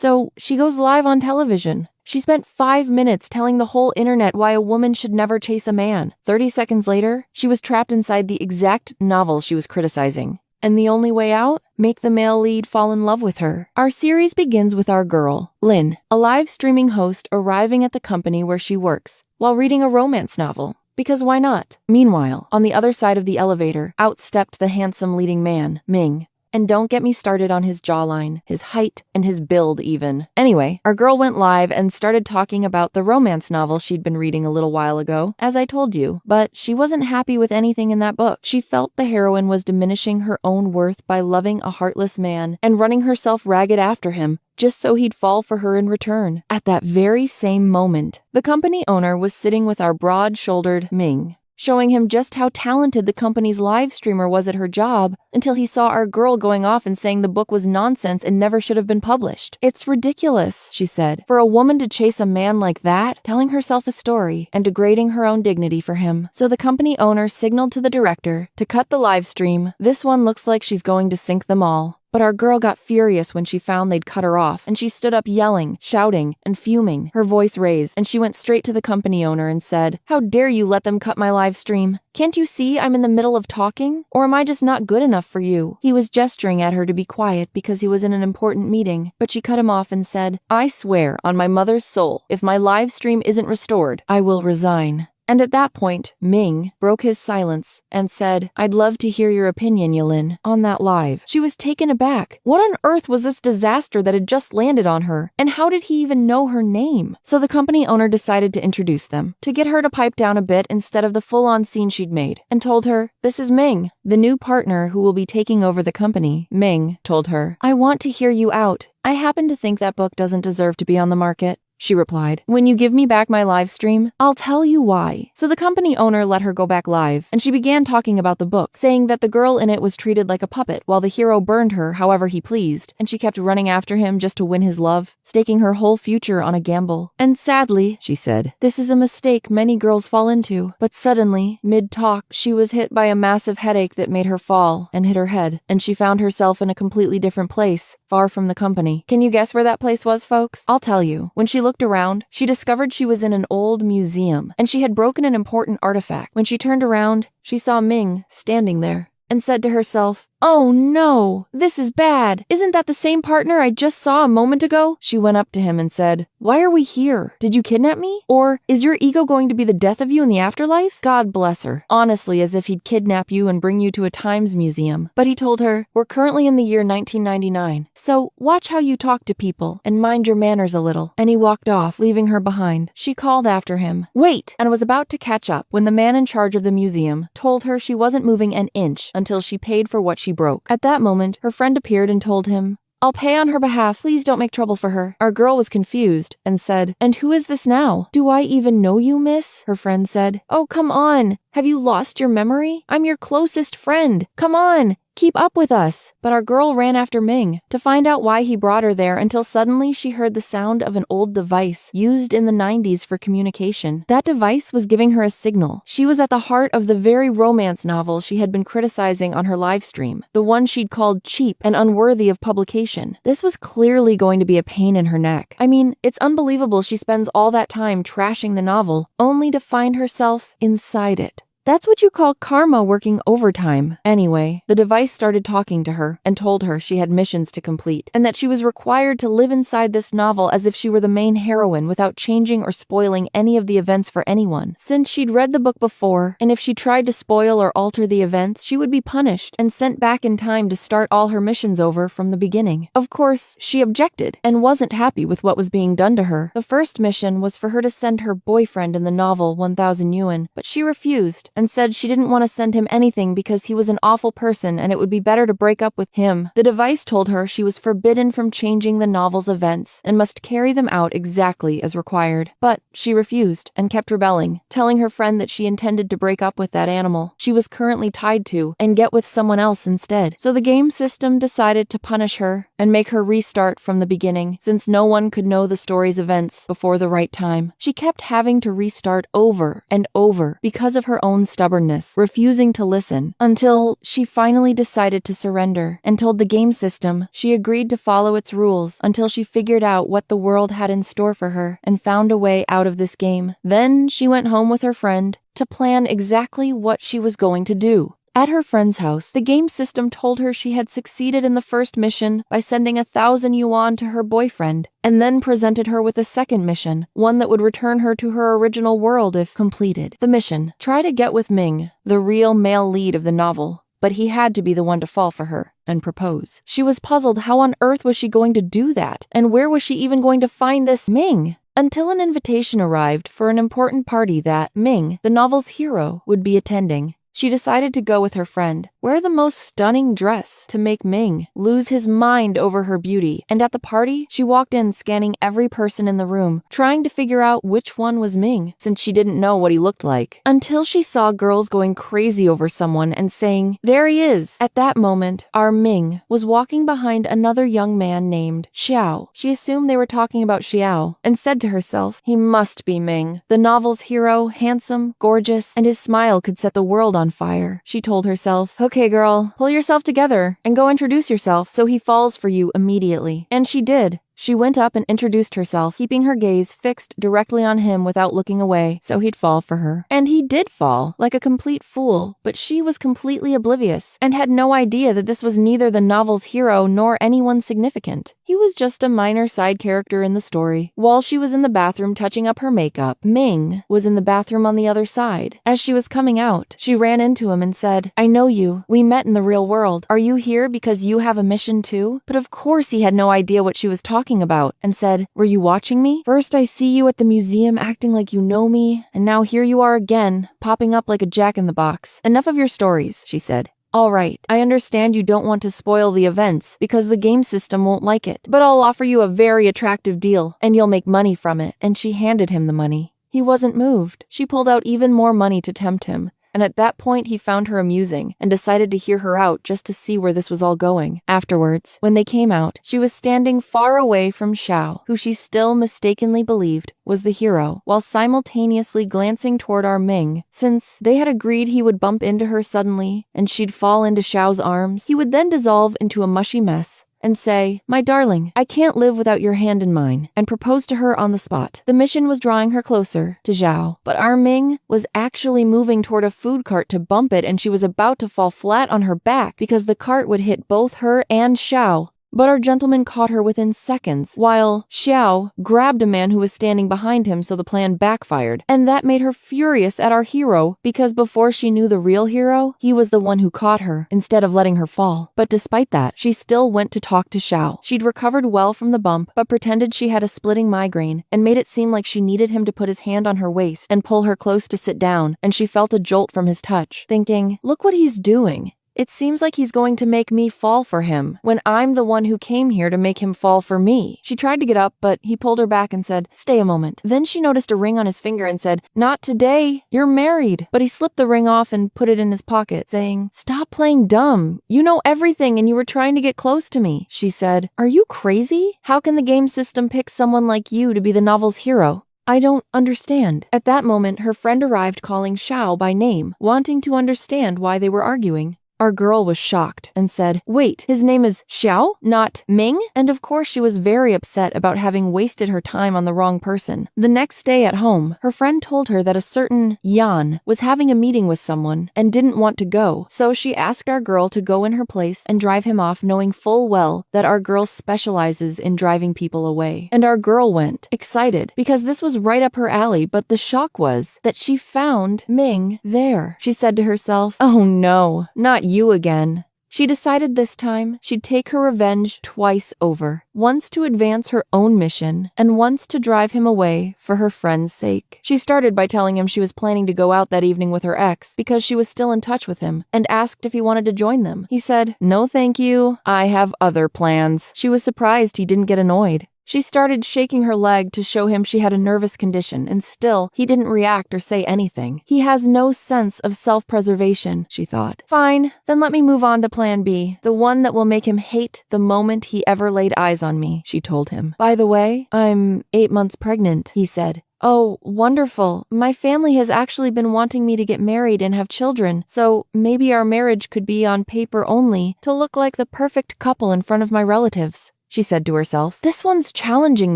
So she goes live on television. She spent 5 minutes telling the whole internet why a woman should never chase a man. 30 seconds later, she was trapped inside the exact novel she was criticizing. And the only way out? Make the male lead fall in love with her. Our series begins with our girl, Lin, a live streaming host arriving at the company where she works, while reading a romance novel. Because why not? Meanwhile, on the other side of the elevator, out stepped the handsome leading man, Ming. And don't get me started on his jawline, his height, and his build even. Anyway, our girl went live and started talking about the romance novel she'd been reading a little while ago, as I told you. But she wasn't happy with anything in that book. She felt the heroine was diminishing her own worth by loving a heartless man and running herself ragged after him, just so he'd fall for her in return. At that very same moment, the company owner was sitting with our broad-shouldered Ming, showing him just how talented the company's live streamer was at her job until he saw our girl going off and saying the book was nonsense and never should have been published. "It's ridiculous," she said, "for a woman to chase a man like that, telling herself a story and degrading her own dignity for him." So the company owner signaled to the director to cut the live stream. "This one looks like she's going to sink them all." But our girl got furious when she found they'd cut her off, and she stood up yelling, shouting, and fuming, her voice raised, and she went straight to the company owner and said, "How dare you let them cut my live stream? Can't you see I'm in the middle of talking? Or am I just not good enough for you?" He was gesturing at her to be quiet because he was in an important meeting, but she cut him off and said, "I swear on my mother's soul, if my live stream isn't restored, I will resign." And at that point, Ming broke his silence and said, "I'd love to hear your opinion, Yulin, on that live." She was taken aback. What on earth was this disaster that had just landed on her? And how did he even know her name? So the company owner decided to introduce them, to get her to pipe down a bit instead of the full-on scene she'd made, and told her, "This is Ming, the new partner who will be taking over the company." Ming told her, "I want to hear you out. I happen to think that book doesn't deserve to be on the market." She replied, "When you give me back my live stream, I'll tell you why." So the company owner let her go back live, and she began talking about the book, saying that the girl in it was treated like a puppet while the hero burned her however he pleased, and she kept running after him just to win his love, staking her whole future on a gamble. "And sadly," she said, "this is a mistake many girls fall into." But suddenly, mid-talk, she was hit by a massive headache that made her fall and hit her head, and she found herself in a completely different place, far from the company. Can you guess where that place was, folks? I'll tell you. When she looked around, she discovered she was in an old museum, and she had broken an important artifact. When she turned around, she saw Ming standing there, and said to herself, "Oh no, this is bad. Isn't that the same partner I just saw a moment ago?" She went up to him and said, "Why are we here? Did you kidnap me? Or is your ego going to be the death of you in the afterlife?" God bless her. Honestly, as if he'd kidnap you and bring you to a times museum. But he told her, "We're currently in the year 1999, so watch how you talk to people and mind your manners a little." And he walked off, leaving her behind. She called after him, "Wait!" and was about to catch up when the man in charge of the museum told her she wasn't moving an inch until she paid for what she broke. At that moment, her friend appeared and told him, "I'll pay on her behalf. Please don't make trouble for her." Our girl was confused and said, "And who is this now?" "Do I even know you, miss?" Her friend said. "Oh, come on. Have you lost your memory? I'm your closest friend. Come on. Keep up with us." But our girl ran after Ming to find out why he brought her there until suddenly she heard the sound of an old device used in the 90s for communication. That device was giving her a signal. She was at the heart of the very romance novel she had been criticizing on her live stream, the one she'd called cheap and unworthy of publication. This was clearly going to be a pain in her neck. I mean, it's unbelievable she spends all that time trashing the novel only to find herself inside it. That's what you call karma working overtime. Anyway, the device started talking to her and told her she had missions to complete and that she was required to live inside this novel as if she were the main heroine without changing or spoiling any of the events for anyone. Since she'd read the book before, and if she tried to spoil or alter the events, she would be punished and sent back in time to start all her missions over from the beginning. Of course, she objected and wasn't happy with what was being done to her. The first mission was for her to send her boyfriend in the novel 1000 Yuwen, but she refused and said she didn't want to send him anything because he was an awful person and it would be better to break up with him. The device told her she was forbidden from changing the novel's events and must carry them out exactly as required. But she refused and kept rebelling, telling her friend that she intended to break up with that animal she was currently tied to and get with someone else instead. So the game system decided to punish her and make her restart from the beginning, since no one could know the story's events before the right time. She kept having to restart over and over because of her own own stubbornness, refusing to listen, until she finally decided to surrender and told the game system she agreed to follow its rules until she figured out what the world had in store for her and found a way out of this game. Then she went home with her friend to plan exactly what she was going to do. At her friend's house, the game system told her she had succeeded in the first mission by sending 1,000 yuan to her boyfriend, and then presented her with a second mission, one that would return her to her original world if completed. The mission: try to get with Ming, the real male lead of the novel, but he had to be the one to fall for her and propose. She was puzzled. How on earth was she going to do that? And where was she even going to find this Ming? Until an invitation arrived for an important party that Ming, the novel's hero, would be attending. She decided to go with her friend, wear the most stunning dress to make Ming lose his mind over her beauty, and at the party, she walked in scanning every person in the room, trying to figure out which one was Ming, since she didn't know what he looked like, until she saw girls going crazy over someone and saying, "There he is!" At that moment, our Ming was walking behind another young man named Xiao. She assumed they were talking about Xiao, and said to herself, he must be Ming, the novel's hero, handsome, gorgeous, and his smile could set the world on fire. She told herself, "Okay girl, pull yourself together and go introduce yourself so he falls for you immediately." And she did. She went up and introduced herself, keeping her gaze fixed directly on him without looking away, so he'd fall for her. And he did fall, like a complete fool, but she was completely oblivious, and had no idea that this was neither the novel's hero nor anyone significant. He was just a minor side character in the story. While she was in the bathroom touching up her makeup, Ming was in the bathroom on the other side. As she was coming out, she ran into him and said, "I know you. We met in the real world. Are you here because you have a mission too?" But of course he had no idea what she was talking about, and said, "Were you watching me? First I see you at the museum acting like you know me, and now here you are again, popping up like a jack-in-the-box. Enough of your stories," she said. "All right, I understand you don't want to spoil the events because the game system won't like it, but I'll offer you a very attractive deal, and you'll make money from it." And she handed him the money. He wasn't moved. She pulled out even more money to tempt him. And at that point he found her amusing and decided to hear her out just to see where this was all going. Afterwards, when they came out, she was standing far away from Xiao, who she still mistakenly believed was the hero, while simultaneously glancing toward our Ming, since they had agreed he would bump into her suddenly and she'd fall into Xiao's arms. He would then dissolve into a mushy mess and say, "My darling, I can't live without your hand in mine," and propose to her on the spot. The mission was drawing her closer to Zhao, but our Ming was actually moving toward a food cart to bump it, and she was about to fall flat on her back because the cart would hit both her and Xiao. But our gentleman caught her within seconds, while Xiao grabbed a man who was standing behind him, so the plan backfired. And that made her furious at our hero, because before she knew the real hero, he was the one who caught her, instead of letting her fall. But despite that, she still went to talk to Xiao. She'd recovered well from the bump, but pretended she had a splitting migraine, and made it seem like she needed him to put his hand on her waist and pull her close to sit down, and she felt a jolt from his touch, thinking, "Look what he's doing. It seems like he's going to make me fall for him, when I'm the one who came here to make him fall for me." She tried to get up, but he pulled her back and said, "Stay a moment." Then she noticed a ring on his finger and said, "Not today. You're married." But he slipped the ring off and put it in his pocket, saying, "Stop playing dumb. You know everything and you were trying to get close to me." She said, "Are you crazy? How can the game system pick someone like you to be the novel's hero? I don't understand." At that moment, her friend arrived calling Xiao by name, wanting to understand why they were arguing. Our girl was shocked and said, "Wait, his name is Xiao, not Ming?" And of course she was very upset about having wasted her time on the wrong person. The next day at home, her friend told her that a certain Yan was having a meeting with someone and didn't want to go, so she asked our girl to go in her place and drive him off, knowing full well that our girl specializes in driving people away. And our girl went, excited, because this was right up her alley, but the shock was that she found Ming there. She said to herself, "Oh no, not you again." She decided this time she'd take her revenge twice over, once to advance her own mission, and once to drive him away for her friend's sake. She started by telling him she was planning to go out that evening with her ex because she was still in touch with him, and asked if he wanted to join them. He said, "No thank you, I have other plans." She was surprised he didn't get annoyed. She started shaking her leg to show him she had a nervous condition, and still, he didn't react or say anything. He has no sense of self-preservation, she thought. Fine, then let me move on to plan B, the one that will make him hate the moment he ever laid eyes on me, she told him. By the way, I'm 8 months pregnant, he said. "Oh, wonderful. My family has actually been wanting me to get married and have children, so maybe our marriage could be on paper only to look like the perfect couple in front of my relatives," she said to herself. "This one's challenging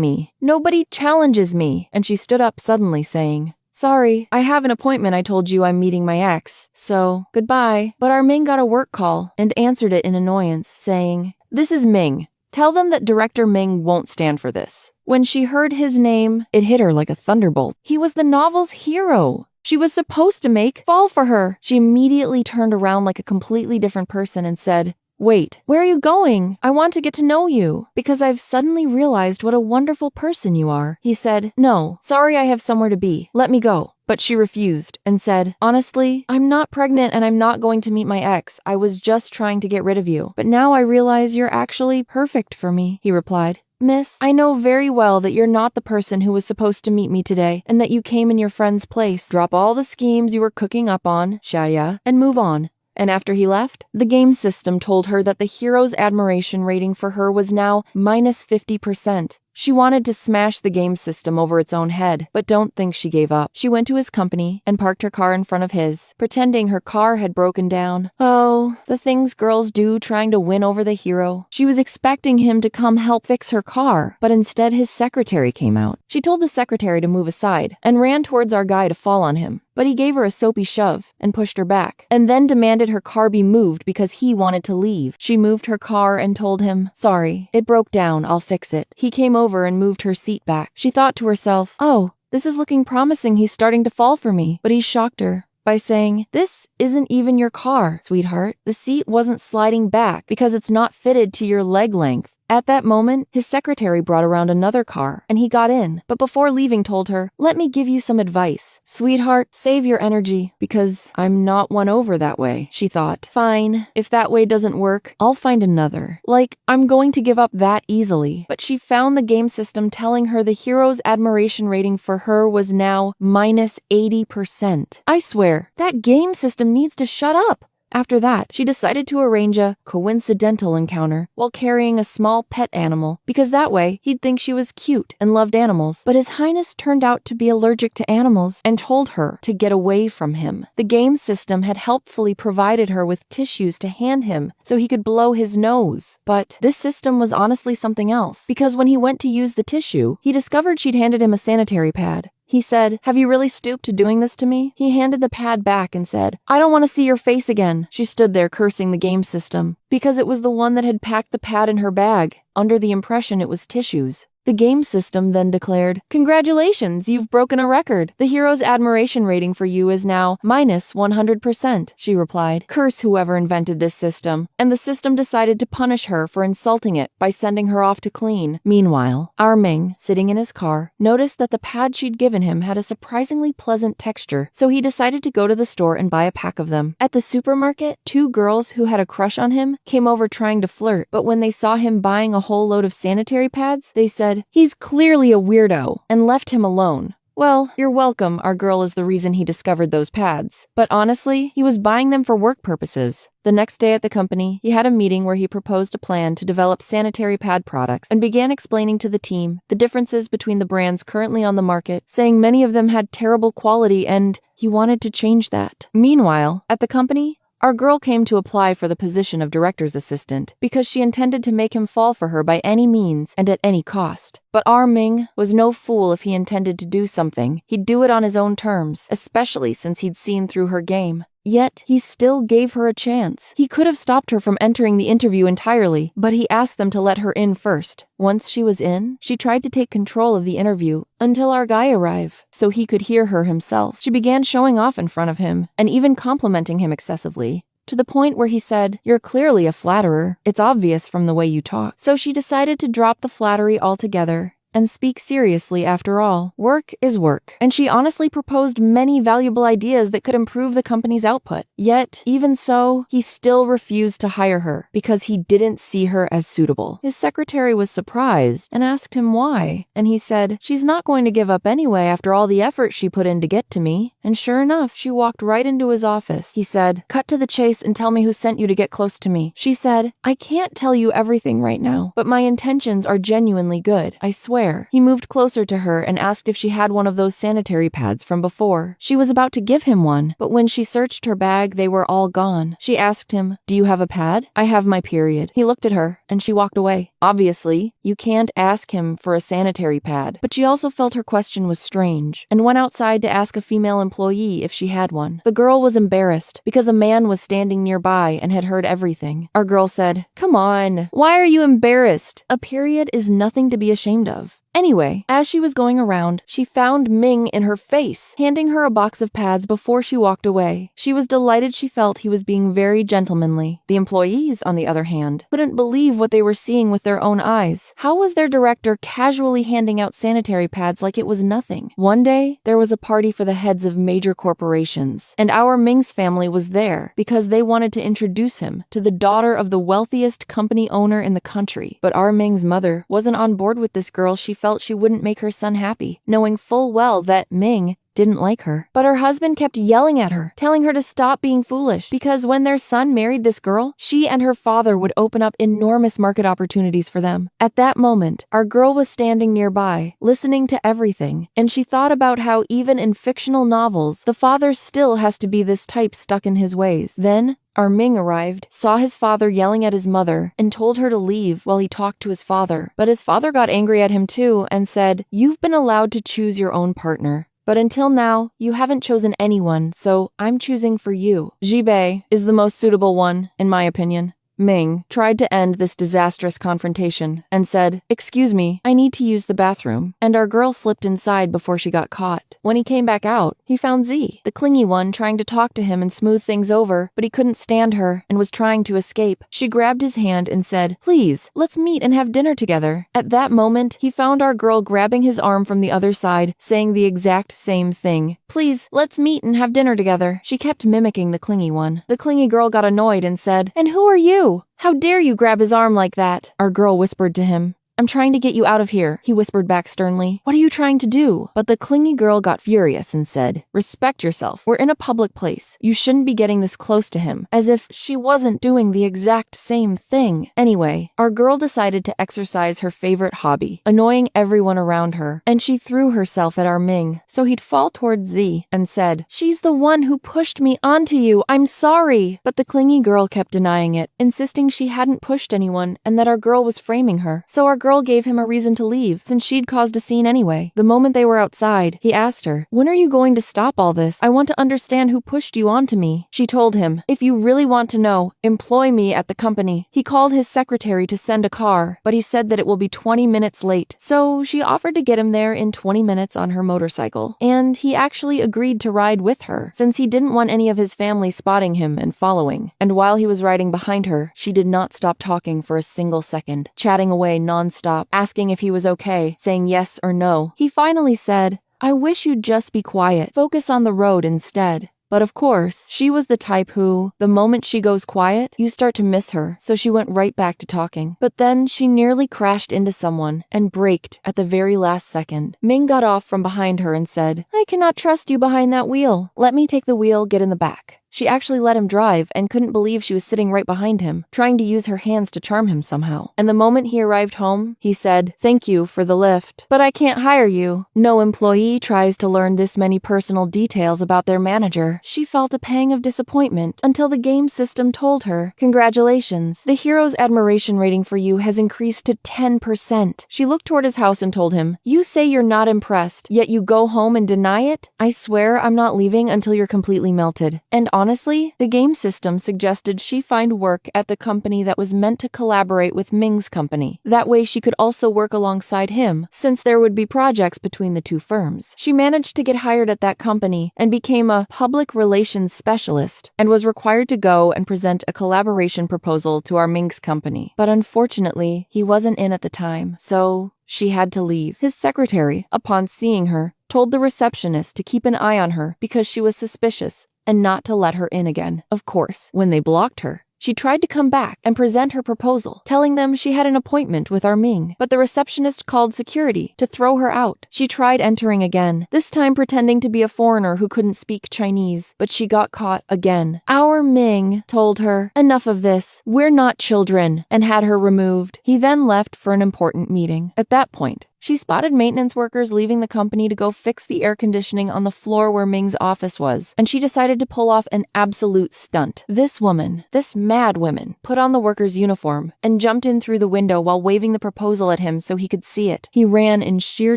me. Nobody challenges me." And she stood up suddenly, saying, "Sorry, I have an appointment. I told you I'm meeting my ex, so goodbye." But our Ming got a work call and answered it in annoyance, saying, "This is Ming. Tell them that Director Ming won't stand for this." When she heard his name, it hit her like a thunderbolt. He was the novel's hero she was supposed to make fall for her. She immediately turned around like a completely different person and said, "Wait, where are you going? I want to get to know you, because I've suddenly realized what a wonderful person you are." He said, "No, sorry, I have somewhere to be. Let me go." But she refused and said, "Honestly, I'm not pregnant and I'm not going to meet my ex. I was just trying to get rid of you. But now I realize you're actually perfect for me," he replied. "Miss, I know very well that you're not the person who was supposed to meet me today and that you came in your friend's place. Drop all the schemes you were cooking up on, Xia, and move on." And after he left, the game system told her that the hero's admiration rating for her was now minus 50%. She wanted to smash the game system over its own head, but don't think she gave up. She went to his company and parked her car in front of his, pretending her car had broken down. Oh, the things girls do trying to win over the hero. She was expecting him to come help fix her car, but instead his secretary came out. She told the secretary to move aside and ran towards our guy to fall on him. But he gave her a soapy shove and pushed her back, and then demanded her car be moved because he wanted to leave. She moved her car and told him, "Sorry, it broke down, I'll fix it." He came over and moved her seat back. She thought to herself, "Oh, this is looking promising. He's starting to fall for me." But he shocked her by saying, "This isn't even your car, sweetheart. The seat wasn't sliding back because it's not fitted to your leg length." At that moment, his secretary brought around another car, and he got in, but before leaving told her, "Let me give you some advice. Sweetheart, save your energy, because I'm not won over that way." She thought, "Fine, if that way doesn't work, I'll find another. Like, I'm going to give up that easily." But she found the game system telling her the hero's admiration rating for her was now minus 80%. I swear, that game system needs to shut up. After that, she decided to arrange a coincidental encounter while carrying a small pet animal, because that way he'd think she was cute and loved animals. But His Highness turned out to be allergic to animals and told her to get away from him. The game system had helpfully provided her with tissues to hand him so he could blow his nose. But this system was honestly something else, because when he went to use the tissue, he discovered she'd handed him a sanitary pad. He said, "Have you really stooped to doing this to me?" He handed the pad back and said, "I don't want to see your face again." She stood there cursing the game system, because it was the one that had packed the pad in her bag, under the impression it was tissues. The game system then declared, "Congratulations, you've broken a record. The hero's admiration rating for you is now minus 100%. She replied, "Curse whoever invented this system." And the system decided to punish her for insulting it by sending her off to clean. Meanwhile, our Ming, sitting in his car, noticed that the pad she'd given him had a surprisingly pleasant texture, so he decided to go to the store and buy a pack of them. At the supermarket, two girls who had a crush on him came over trying to flirt, but when they saw him buying a whole load of sanitary pads, they said, "He's clearly a weirdo," and left him alone. Well, you're welcome, our girl is the reason he discovered those pads. But honestly, he was buying them for work purposes. The next day at the company, he had a meeting where he proposed a plan to develop sanitary pad products and began explaining to the team the differences between the brands currently on the market, saying many of them had terrible quality and he wanted to change that. Meanwhile, at the company, our girl came to apply for the position of director's assistant because she intended to make him fall for her by any means and at any cost. But our Ming was no fool. If he intended to do something, he'd do it on his own terms, especially since he'd seen through her game. Yet, he still gave her a chance. He could have stopped her from entering the interview entirely, but he asked them to let her in first. Once she was in, she tried to take control of the interview until our guy arrived, so he could hear her himself. She began showing off in front of him, and even complimenting him excessively, to the point where he said, "You're clearly a flatterer. It's obvious from the way you talk." So she decided to drop the flattery altogether and speak seriously. After all, work is work, and she honestly proposed many valuable ideas that could improve the company's output. Yet, even so, he still refused to hire her because he didn't see her as suitable. His secretary was surprised and asked him why, and he said, "She's not going to give up anyway after all the effort she put in to get to me." And sure enough, she walked right into his office. He said, "Cut to the chase and tell me who sent you to get close to me." She said, "I can't tell you everything right now, but my intentions are genuinely good, I swear." swear. He moved closer to her and asked if she had one of those sanitary pads from before. She was about to give him one, but when she searched her bag, they were all gone. She asked him, "Do you have a pad?" "I have my period." He looked at her, and she walked away. Obviously, you can't ask him for a sanitary pad, but she also felt her question was strange, and went outside to ask a female employee if she had one. The girl was embarrassed, because a man was standing nearby and had heard everything. Our girl said, "Come on, why are you embarrassed? A period is nothing to be ashamed of." Anyway, as she was going around, she found Ming in her face, handing her a box of pads before she walked away. She was delighted she felt he was being very gentlemanly. The employees, on the other hand, couldn't believe what they were seeing with their own eyes. How was their director casually handing out sanitary pads like it was nothing? One day, there was a party for the heads of major corporations, and our Ming's family was there because they wanted to introduce him to the daughter of the wealthiest company owner in the country. But our Ming's mother wasn't on board with this girl. She felt she wouldn't make her son happy, knowing full well that Ming didn't like her. But her husband kept yelling at her, telling her to stop being foolish, because when their son married this girl, she and her father would open up enormous market opportunities for them. At that moment, our girl was standing nearby, listening to everything, and she thought about how even in fictional novels, the father still has to be this type stuck in his ways. Then, our Ming arrived, saw his father yelling at his mother, and told her to leave while he talked to his father. But his father got angry at him too and said, "You've been allowed to choose your own partner. But until now, you haven't chosen anyone, so I'm choosing for you. Jibei is the most suitable one, in my opinion." Ming tried to end this disastrous confrontation and said, "Excuse me, I need to use the bathroom." And our girl slipped inside before she got caught. When he came back out, he found Z, the clingy one, trying to talk to him and smooth things over, but he couldn't stand her and was trying to escape. She grabbed his hand and said, "Please, let's meet and have dinner together." At that moment, he found our girl grabbing his arm from the other side, saying the exact same thing. "Please, let's meet and have dinner together." She kept mimicking the clingy one. The clingy girl got annoyed and said, "And who are you? How dare you grab his arm like that?" Our girl whispered to him, "I'm trying to get you out of here," he whispered back sternly. "What are you trying to do?" But the clingy girl got furious and said, "Respect yourself. We're in a public place. You shouldn't be getting this close to him," as if she wasn't doing the exact same thing. Anyway, our girl decided to exercise her favorite hobby, annoying everyone around her, and she threw herself at our Ming, so he'd fall towards Z and said, "She's the one who pushed me onto you. I'm sorry." But the clingy girl kept denying it, insisting she hadn't pushed anyone and that our girl was framing her. So our girl gave him a reason to leave, since she'd caused a scene anyway. The moment they were outside, he asked her, "When are you going to stop all this? I want to understand who pushed you onto me." She told him, "If you really want to know, employ me at the company." He called his secretary to send a car, but he said that it will be 20 minutes late. So she offered to get him there in 20 minutes on her motorcycle. And he actually agreed to ride with her, since he didn't want any of his family spotting him and following. And while he was riding behind her, she did not stop talking for a single second, chatting away non-stop, asking if he was okay, saying yes or no. He finally said, "I wish you'd just be quiet. Focus on the road instead." But of course, she was the type who, the moment she goes quiet, you start to miss her, so she went right back to talking. But then she nearly crashed into someone and braked at the very last second. Ming got off from behind her and said, "I cannot trust you behind that wheel. Let me take the wheel, get in the back." She actually let him drive and couldn't believe she was sitting right behind him, trying to use her hands to charm him somehow. And the moment he arrived home, he said, "Thank you for the lift, but I can't hire you." No employee tries to learn this many personal details about their manager. She felt a pang of disappointment until the game system told her, "Congratulations, the hero's admiration rating for you has increased to 10%. She looked toward his house and told him, "You say you're not impressed, yet you go home and deny it? I swear I'm not leaving until you're completely melted." And honestly, the game system suggested she find work at the company that was meant to collaborate with Ming's company. That way she could also work alongside him, since there would be projects between the two firms. She managed to get hired at that company and became a public relations specialist, and was required to go and present a collaboration proposal to our Ming's company. But unfortunately, he wasn't in at the time, so she had to leave. His secretary, upon seeing her, told the receptionist to keep an eye on her because she was suspicious, and not to let her in again. Of course, when they blocked her, she tried to come back and present her proposal, telling them she had an appointment with our Ming, but the receptionist called security to throw her out. She tried entering again, this time pretending to be a foreigner who couldn't speak Chinese, but she got caught again. Our Ming told her, "Enough of this, we're not children," and had her removed. He then left for an important meeting. At that point, She spotted maintenance workers leaving the company to go fix the air conditioning on the floor where Ming's office was, and she decided to pull off an absolute stunt. This woman, this mad woman, put on the worker's uniform and jumped in through the window while waving the proposal at him so he could see it. He ran in sheer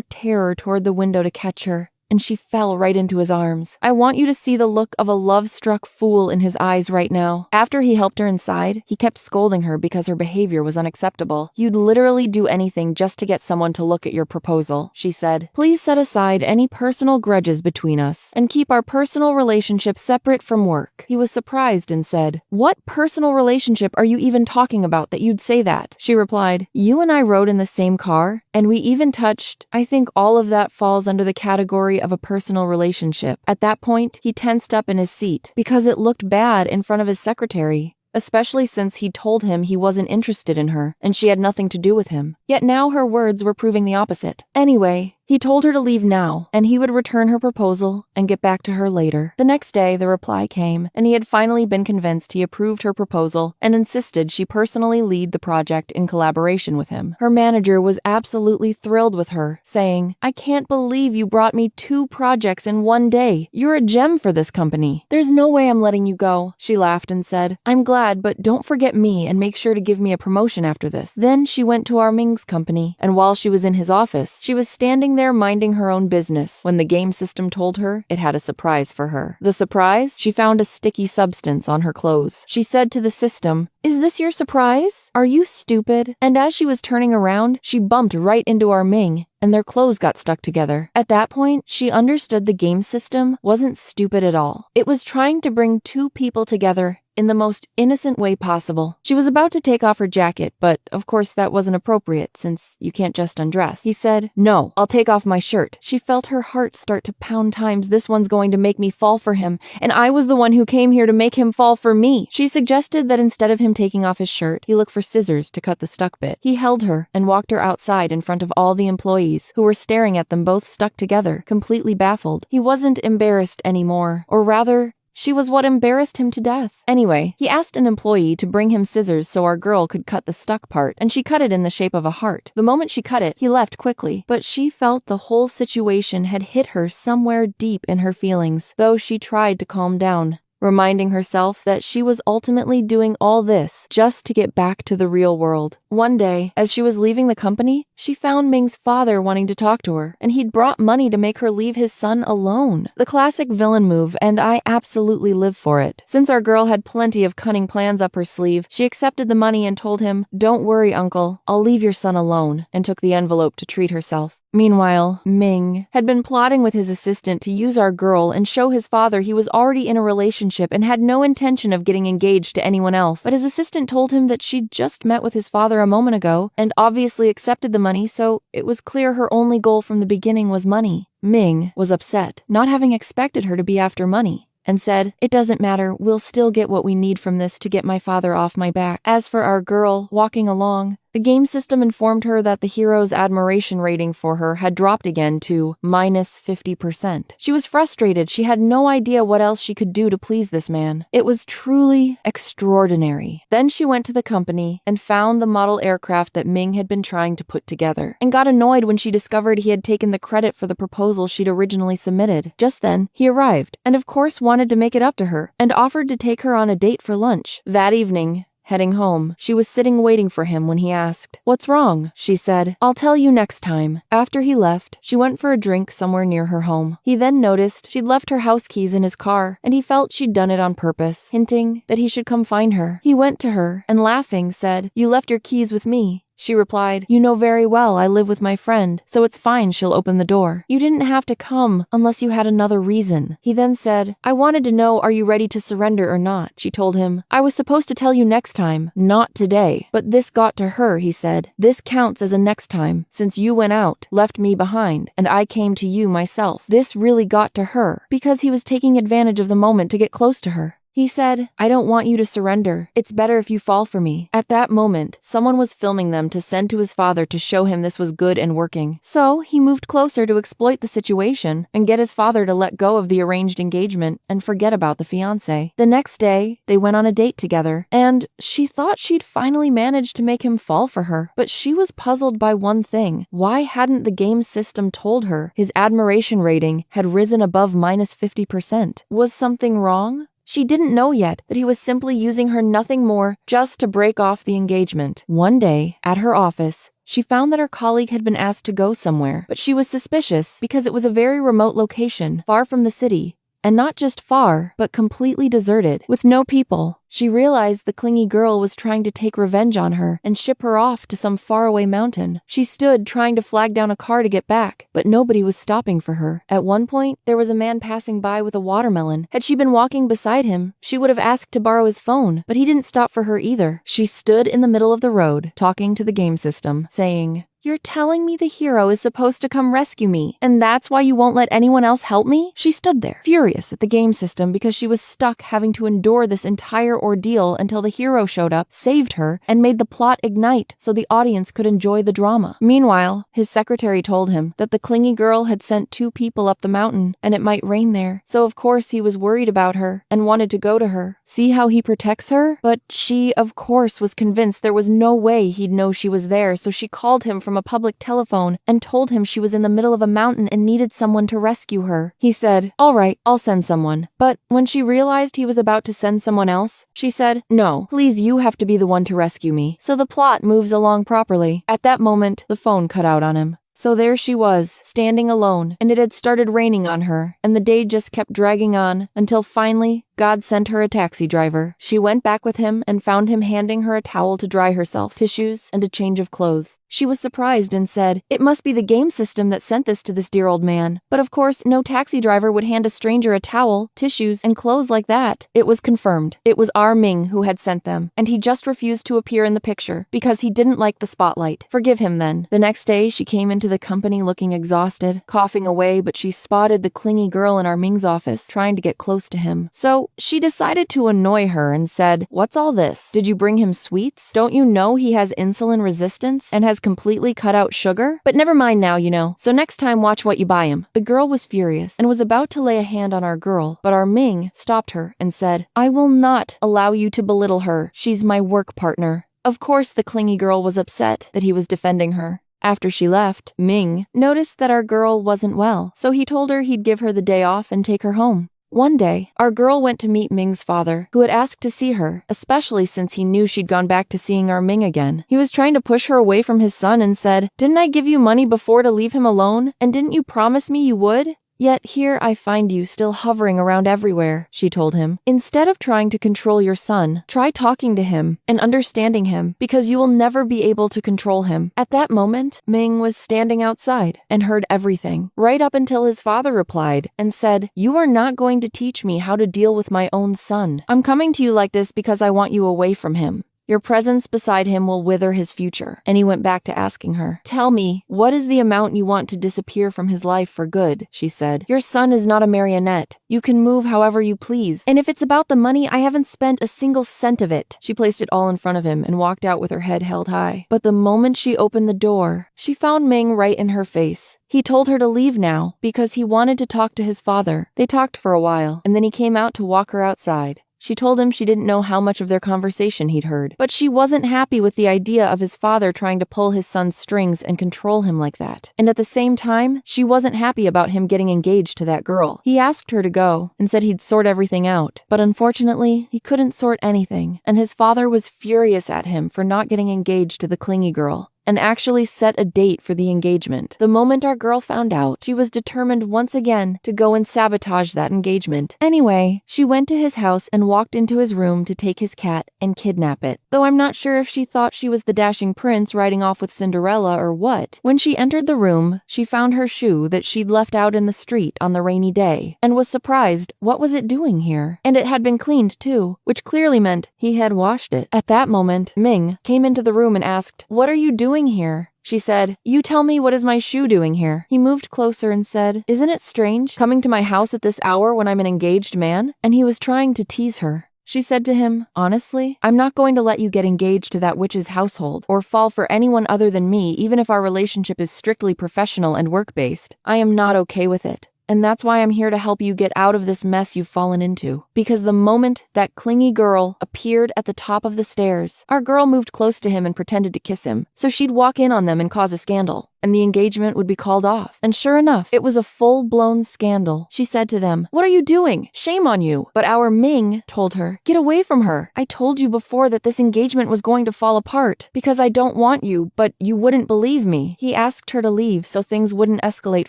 terror toward the window to catch her, and she fell right into his arms. I want you to see the look of a love-struck fool in his eyes right now. After he helped her inside, he kept scolding her because her behavior was unacceptable. You'd literally do anything just to get someone to look at your proposal, she said. Please set aside any personal grudges between us and keep our personal relationship separate from work. He was surprised and said, What personal relationship are you even talking about that you'd say that? She replied, You and I rode in the same car, and we even touched. I think all of that falls under the category of a personal relationship. At that point, he tensed up in his seat because it looked bad in front of his secretary, especially since he told him he wasn't interested in her and she had nothing to do with him. Yet now her words were proving the opposite. Anyway, he told her to leave now, and he would return her proposal and get back to her later. The next day, the reply came, and he had finally been convinced he approved her proposal and insisted she personally lead the project in collaboration with him. Her manager was absolutely thrilled with her, saying, I can't believe you brought me 2 projects in one day. You're a gem for this company. There's no way I'm letting you go. She laughed and said, I'm glad, but don't forget me and make sure to give me a promotion after this. Then she went to HaiMing's company, and while she was in his office, she was standing there minding her own business when the game system told her it had a surprise for her. The surprise? She found a sticky substance on her clothes. She said to the system, Is this your surprise? Are you stupid? And as she was turning around, she bumped right into HaiMing, and their clothes got stuck together. At that point, she understood the game system wasn't stupid at all. It was trying to bring 2 people together in the most innocent way possible. She was about to take off her jacket, but of course that wasn't appropriate since you can't just undress. He said, No, I'll take off my shirt. She felt her heart start to pound times. This one's going to make me fall for him, and I was the one who came here to make him fall for me. She suggested that instead of him taking off his shirt, he look for scissors to cut the stuck bit. He held her and walked her outside in front of all the employees, who were staring at them both stuck together, completely baffled. He wasn't embarrassed anymore, or rather, she was what embarrassed him to death. Anyway, he asked an employee to bring him scissors so our girl could cut the stuck part, and she cut it in the shape of a heart. The moment she cut it, he left quickly, but she felt the whole situation had hit her somewhere deep in her feelings, though she tried to calm down, reminding herself that she was ultimately doing all this just to get back to the real world. One day, as she was leaving the company, she found Ming's father wanting to talk to her, and he'd brought money to make her leave his son alone. The classic villain move, and I absolutely live for it. Since our girl had plenty of cunning plans up her sleeve, she accepted the money and told him, Don't worry, uncle, I'll leave your son alone, and took the envelope to treat herself. Meanwhile, Ming had been plotting with his assistant to use our girl and show his father he was already in a relationship and had no intention of getting engaged to anyone else. But his assistant told him that she'd just met with his father a moment ago and obviously accepted the money, so it was clear her only goal from the beginning was money. Ming was upset, not having expected her to be after money, and said, It doesn't matter, we'll still get what we need from this to get my father off my back. As for our girl, walking along, the game system informed her that the hero's admiration rating for her had dropped again to -50%. She was frustrated. She had no idea what else she could do to please this man. It was truly extraordinary. Then she went to the company and found the model aircraft that Ming had been trying to put together, and got annoyed when she discovered he had taken the credit for the proposal she'd originally submitted. Just then, he arrived, and of course wanted to make it up to her, and offered to take her on a date for lunch. That evening, heading home, she was sitting waiting for him when he asked, What's wrong? She said, I'll tell you next time. After he left, she went for a drink somewhere near her home. He then noticed she'd left her house keys in his car, and he felt she'd done it on purpose, hinting that he should come find her. He went to her, and laughing said, You left your keys with me. She replied, You know very well I live with my friend, so it's fine, she'll open the door. You didn't have to come unless you had another reason. He then said, I wanted to know, are you ready to surrender or not? She told him, I was supposed to tell you next time, not today. But this got to her, he said. This counts as a next time, since you went out, left me behind, and I came to you myself. This really got to her, because he was taking advantage of the moment to get close to her. He said, I don't want you to surrender. It's better if you fall for me. At that moment, someone was filming them to send to his father to show him this was good and working. So he moved closer to exploit the situation and get his father to let go of the arranged engagement and forget about the fiancé. The next day, they went on a date together, and she thought she'd finally managed to make him fall for her. But she was puzzled by one thing. Why hadn't the game system told her his admiration rating had risen above -50%? Was something wrong? She didn't know yet that he was simply using her nothing more just to break off the engagement. One day, at her office, she found that her colleague had been asked to go somewhere, but she was suspicious because it was a very remote location, far from the city. And not just far, but completely deserted, with no people. She realized the clingy girl was trying to take revenge on her and ship her off to some faraway mountain. She stood trying to flag down a car to get back, but nobody was stopping for her. At one point, there was a man passing by with a watermelon. Had she been walking beside him, she would have asked to borrow his phone, but he didn't stop for her either. She stood in the middle of the road, talking to the game system, saying, You're telling me the hero is supposed to come rescue me, and that's why you won't let anyone else help me? She stood there, furious at the game system because she was stuck having to endure this entire ordeal until the hero showed up, saved her, and made the plot ignite so the audience could enjoy the drama. Meanwhile, his secretary told him that the clingy girl had sent 2 people up the mountain, and it might rain there. So of course he was worried about her and wanted to go to her. See how he protects her? But she, of course, was convinced there was no way he'd know she was there, so she called him from a public telephone and told him she was in the middle of a mountain and needed someone to rescue her. He said, All right, I'll send someone. But when she realized he was about to send someone else, she said, No, please, you have to be the one to rescue me. So the plot moves along properly. At that moment, the phone cut out on him. So there she was, standing alone, and it had started raining on her, and the day just kept dragging on, until finally, God sent her a taxi driver. She went back with him and found him handing her a towel to dry herself, tissues, and a change of clothes. She was surprised and said, It must be the game system that sent this to this dear old man. But of course, no taxi driver would hand a stranger a towel, tissues, and clothes like that. It was confirmed. It was HaiMing who had sent them, and he just refused to appear in the picture because he didn't like the spotlight. Forgive him then. The next day, she came into the company looking exhausted, coughing away, but she spotted the clingy girl in HaiMing's office, trying to get close to him. So she decided to annoy her and said, What's all this? Did you bring him sweets? Don't you know he has insulin resistance and has completely cut out sugar? But never mind now, you know. So next time, watch what you buy him. The girl was furious and was about to lay a hand on our girl, but HaiMing stopped her and said, I will not allow you to belittle her. She's my work partner. Of course, the clingy girl was upset that he was defending her. After she left, Ming noticed that our girl wasn't well, so he told her he'd give her the day off and take her home. One day, our girl went to meet Ming's father, who had asked to see her, especially since he knew she'd gone back to seeing HaiMing again. He was trying to push her away from his son and said, Didn't I give you money before to leave him alone? And didn't you promise me you would? Yet here I find you still hovering around everywhere, she told him. Instead of trying to control your son, try talking to him and understanding him, because you will never be able to control him. At that moment, Ming was standing outside and heard everything, right up until his father replied and said, You are not going to teach me how to deal with my own son. I'm coming to you like this because I want you away from him. Your presence beside him will wither his future. And he went back to asking her, Tell me, what is the amount you want to disappear from his life for good? She said, Your son is not a marionette. You can move however you please. And if it's about the money, I haven't spent a single cent of it. She placed it all in front of him and walked out with her head held high. But the moment she opened the door, she found Ming right in her face. He told her to leave now because he wanted to talk to his father. They talked for a while, and then he came out to walk her outside. She told him she didn't know how much of their conversation he'd heard, but she wasn't happy with the idea of his father trying to pull his son's strings and control him like that. And at the same time, she wasn't happy about him getting engaged to that girl. He asked her to go and said he'd sort everything out, but unfortunately, he couldn't sort anything, and his father was furious at him for not getting engaged to the clingy girl, and actually set a date for the engagement. The moment our girl found out, she was determined once again to go and sabotage that engagement. Anyway, she went to his house and walked into his room to take his cat and kidnap it. Though I'm not sure if she thought she was the dashing prince riding off with Cinderella or what. When she entered the room, she found her shoe that she'd left out in the street on the rainy day, and was surprised what was it doing here. And it had been cleaned too, which clearly meant he had washed it. At that moment, Ming came into the room and asked, What are you doing here? She said, "You tell me, what is my shoe doing here?" He moved closer and said, "Isn't it strange, coming to my house at this hour when I'm an engaged man?" And he was trying to tease her. She said to him, "Honestly, I'm not going to let you get engaged to that witch's household or fall for anyone other than me, even if our relationship is strictly professional and work-based. I am not okay with it. And that's why I'm here to help you get out of this mess you've fallen into." Because the moment that clingy girl appeared at the top of the stairs, our girl moved close to him and pretended to kiss him, so she'd walk in on them and cause a scandal, and the engagement would be called off. And sure enough, it was a full-blown scandal. She said to them, "What are you doing? Shame on you." But our Ming told her, "Get away from her. I told you before that this engagement was going to fall apart because I don't want you, but you wouldn't believe me." He asked her to leave so things wouldn't escalate